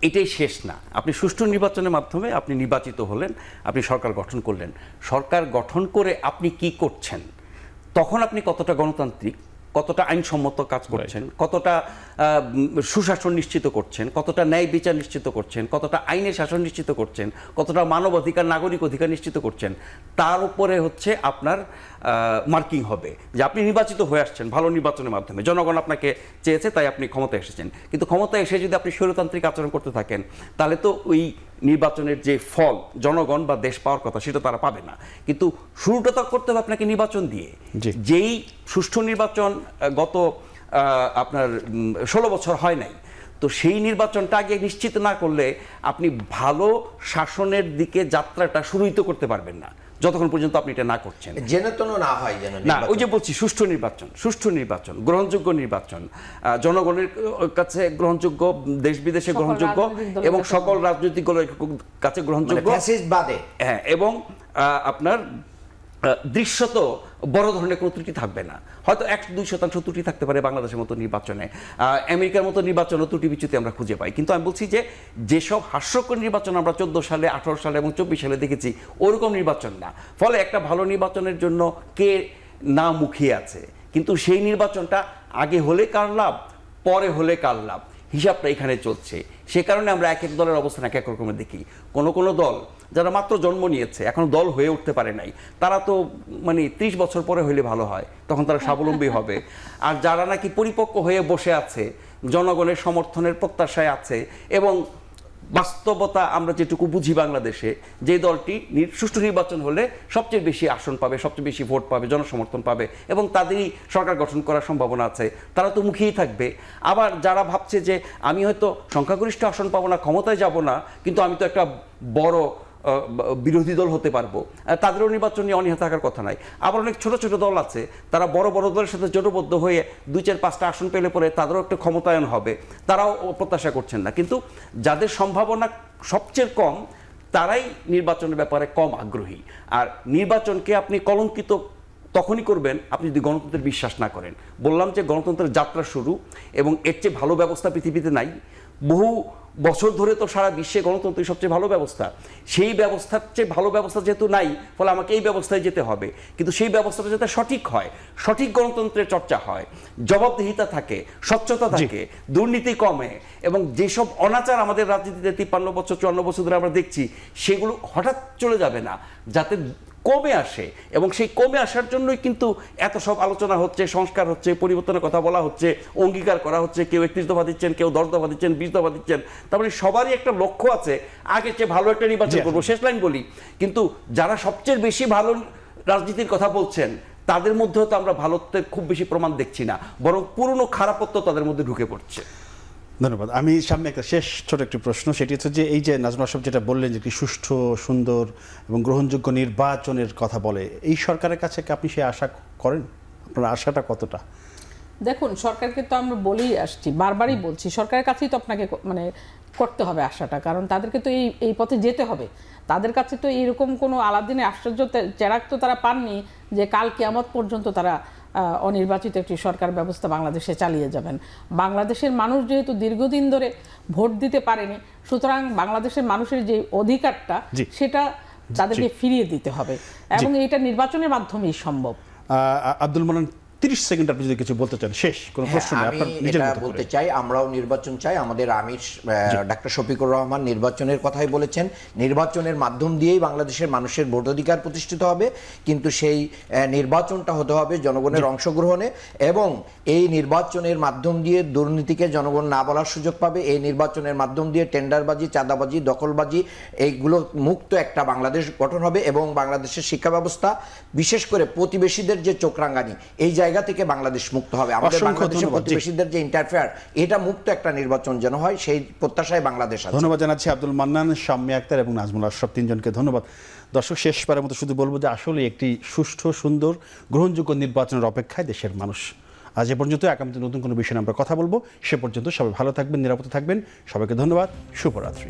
এটাই শেষ না। আপনি সুষ্ঠু নির্বাচনের মাধ্যমে আপনি নির্বাচিত হলেন, আপনি সরকার গঠন করলেন। সরকার গঠন করে আপনি কি করছেন, তখন আপনি কতটা গণতান্ত্রিক, কতটা আইনসম্মত কাজ করছেন, কতটা সুশাসন নিশ্চিত করছেন, কতটা ন্যায় বিচার নিশ্চিত করছেন, কতটা আইনের শাসন নিশ্চিত করছেন, কতটা মানব অধিকার, নাগরিক অধিকার নিশ্চিত করছেন, তার উপরে হচ্ছে আপনার মার্কিং হবে যে আপনি নির্বাচিত হয়ে আসছেন ভালো নির্বাচনের মাধ্যমে। জনগণ আপনাকে চেয়েছে, তাই আপনি ক্ষমতায় এসেছেন। কিন্তু ক্ষমতায় এসে যদি আপনি স্বৈরতান্ত্রিক আচরণ করতে থাকেন, তাহলে তো ওই নির্বাচনের যে ফল জনগণ বা দেশ পাওয়ার কথা সেটা তারা পাবে না। কিন্তু শুরুটা তো করতে হবে আপনাকে নির্বাচন দিয়ে। যেই সুষ্ঠু নির্বাচন গত আপনার 16 বছর হয় নাই, তো সেই নির্বাচনটা আগে নিশ্চিত না করলে আপনি ভালো শাসনের দিকে যাত্রাটা শুরুই তো করতে পারবেন না। যতক্ষণ পর্যন্ত আপনি এটা না করছেন। জেনে তো না হয় যেন না, ওই যে বলছি সুষ্ঠু নির্বাচন, গ্রহণযোগ্য নির্বাচন, জনগণের কাছে গ্রহণযোগ্য, দেশ বিদেশে সকল গ্রহণযোগ্য রাজনৈতিক দলের এবং কাছে সকল রাজনৈতিক দলের কাছে গ্রহণযোগ্য, ফ্যাসিস্ট বাদে। হ্যাঁ, এবং আপনার দৃশ্যত বড় ধরনের কোনো ত্রুটি থাকবে না। হয়তো 1-2% ত্রুটি থাকতে পারে বাংলাদেশের মতো নির্বাচনে, আমেরিকার মতো নির্বাচনে ত্রুটি বিচ্যুতি আমরা খুঁজে পাই, কিন্তু আমি বলছি যে যেসব হাস্যকর নির্বাচন আমরা 14 সালে, 18 সালে এবং 24 সালে দেখেছি, ওরকম নির্বাচন না। ফলে একটা ভালো নির্বাচনের জন্য কে না মুখিয়ে আছে, কিন্তু সেই নির্বাচনটা আগে হলে কার লাভ, পরে হলে কার লাভ, হিসাবটা এখানে চলছে। সে কারণে আমরা এক এক দলের অবস্থান এক এক রকমের দেখি। কোনো দল যারা মাত্র জন্ম নিয়েছে, এখন দল হয়ে উঠতে পারে নাই, তারা তো মানে 30 বছর পরে হইলে ভালো হয়, তখন তারা স্বাবলম্বী হবে। আর যারা নাকি পরিপক্ক হয়ে বসে আছে, জনগণের সমর্থনের প্রত্যাশায় আছে, এবং বাস্তবতা আমরা যেটুকু বুঝি বাংলাদেশে, যে দলটি সুষ্ঠু নির্বাচন হলে সবচেয়ে বেশি আসন পাবে, সবচেয়ে বেশি ভোট পাবে, জনসমর্থন পাবে, এবং তাদেরই সরকার গঠন করার সম্ভাবনা আছে, তারা তো মুখিয়েই থাকবে। আবার যারা ভাবছে যে আমি হয়তো সংখ্যাগরিষ্ঠ আসন পাবো না, ক্ষমতায় যাব না, কিন্তু আমি তো একটা বড় বিরোধী দল হতে পারবো, তাদেরও নির্বাচন নিয়ে অনীহা থাকার কথা নাই। আবার অনেক ছোট ছোট দল আছে, তারা বড় বড় দলের সাথে জোটবদ্ধ হয়ে 2-4-5টা আসন পেলে পরে তাদেরও একটা ক্ষমতায়ন হবে, তারাও প্রত্যাশা করছেন না। কিন্তু যাদের সম্ভাবনা সবচেয়ে কম, তারাই নির্বাচনের ব্যাপারে কম আগ্রহী। আর নির্বাচনকে আপনি কলঙ্কিত তখনই করবেন আপনি যদি গণতন্ত্রের বিশ্বাস না করেন। বললাম যে গণতন্ত্রের যাত্রা শুরু, এবং এর চেয়ে ভালো ব্যবস্থা পৃথিবীতে নাই। বহু বছর ধরে তো সারা বিশ্বে গণতন্ত্রের সবচেয়ে ভালো ব্যবস্থা, সেই ব্যবস্থার চেয়ে ভালো ব্যবস্থা যেহেতু নাই, ফলে আমাকে এই ব্যবস্থায় যেতে হবে। কিন্তু সেই ব্যবস্থাটা যাতে সঠিক হয়, সঠিক গণতন্ত্রের চর্চা হয়, জবাবদিহিতা থাকে, স্বচ্ছতা থাকে, দুর্নীতি কমে, এবং যেসব অনাচার আমাদের রাজনীতিতে 53 বছর 54 বছর ধরে আমরা দেখছি, সেগুলো হঠাৎ চলে যাবে না, যাতে কমে আসে। এবং সেই কমে আসার জন্যই কিন্তু এত সব আলোচনা হচ্ছে, সংস্কার হচ্ছে, পরিবর্তনের কথা বলা হচ্ছে, অঙ্গীকার করা হচ্ছে। কেউ 31 দফা দিচ্ছেন, কেউ 10 দফা দিচ্ছেন, 20 দফা দিচ্ছেন। তারপরে সবারই একটা লক্ষ্য আছে, আগে চেয়ে ভালো একটা নির্বাচন করবো, শেষ লাইন বলি। কিন্তু যারা সবচেয়ে বেশি ভালো রাজনীতির কথা বলছেন, তাদের মধ্যেও তো আমরা ভালোত্বের খুব বেশি প্রমাণ দেখছি না, বরং পুরনো খারাপত্ব তাদের মধ্যে ঢুকে পড়ছে। ধন্যবাদ। আমি সামনে একটা শেষ ছোট একটি প্রশ্ন, সেটি হচ্ছে যে এই যে নাজমুল আশরাফ যেটা বললেন যে একটি সুষ্ঠু, সুন্দর এবং গ্রহণযোগ্য নির্বাচনের কথা বলে, এই সরকারের কাছে কি আপনি সেই আশা করেন? আপনার আশাটা কতটা? দেখুন, সরকারকে তো আমরা বলেই আসছি, বারবারই বলছি, সরকারের কাছেই তো আপনাকে মানে করতে হবে আশাটা, কারণ তাদেরকে তো এই পথে যেতে হবে। তাদের কাছে তো এইরকম কোনো আলাদিনে আশ্চর্য চেরাগ তো তারা পাননি যে কাল কিয়ামত পর্যন্ত তারা অনির্বাচিত একটি সরকার ব্যবস্থা বাংলাদেশে চালিয়ে যাবেন। বাংলাদেশের মানুষ যেহেতু দীর্ঘদিন ধরে ভোট দিতে পারেনি, সুতরাং বাংলাদেশের মানুষের যে অধিকারটা, সেটা তাদেরকে ফিরিয়ে দিতে হবে, এবং এটা নির্বাচনের মাধ্যমেই সম্ভব। আব্দুল মান্নান, 30 সেকেন্ড আপনি যদি কিছু বলতে চান, শেষ কোনো প্রশ্ন নেই, আপনার নিজের মতো করে। বলতে চাই, আমরাও নির্বাচন চাই। আমাদের আমির ডাক্তার শফিকুর রহমান নির্বাচনের কথাই বলেছেন। নির্বাচনের মাধ্যম দিয়েই বাংলাদেশের মানুষের ভোটাধিকার প্রতিষ্ঠিত হবে, কিন্তু সেই নির্বাচনটা হতে হবে জনগণের অংশগ্রহণে, এবং এই নির্বাচনের মাধ্যম দিয়ে দুর্নীতিকে জনগণ না বলার সুযোগ পাবে। এই নির্বাচনের মাধ্যম দিয়ে টেন্ডারবাজি, চাঁদাবাজি, দখলবাজি, এইগুলো মুক্ত একটা বাংলাদেশ গঠন হবে, এবং বাংলাদেশের শিক্ষা ব্যবস্থা, বিশেষ করে প্রতিবেশীদের যে চোখরাঙ্গানি, এই জায়গা থেকে বাংলাদেশ মুক্ত হবে। আমাদের বাংলাদেশের প্রতিবেশীদের যে ইন্টারফেয়ার, এটা মুক্ত একটা নির্বাচন যেন হয়, সেই প্রত্যাশায় বাংলাদেশ আছে। ধন্যবাদ জানাচ্ছি আব্দুল মান্নান, শাম্মী আক্তার এবং নাজমুল আশরাফ, তিনজনকে ধন্যবাদ। দর্শক, শেষবারের মতো শুধু বলবো যে আসলে একটি সুষ্ঠু, সুন্দর, গ্রহণযোগ্য নির্বাচনের অপেক্ষায় দেশের মানুষ। আজ এ পর্যন্ত। আগামীতে নতুন কোনো বিষয়ে আমরা কথা বলবো। সে পর্যন্ত সবাই ভালো থাকবেন, নিরাপদে থাকবেন। সবাইকে ধন্যবাদ। শুভরাত্রি।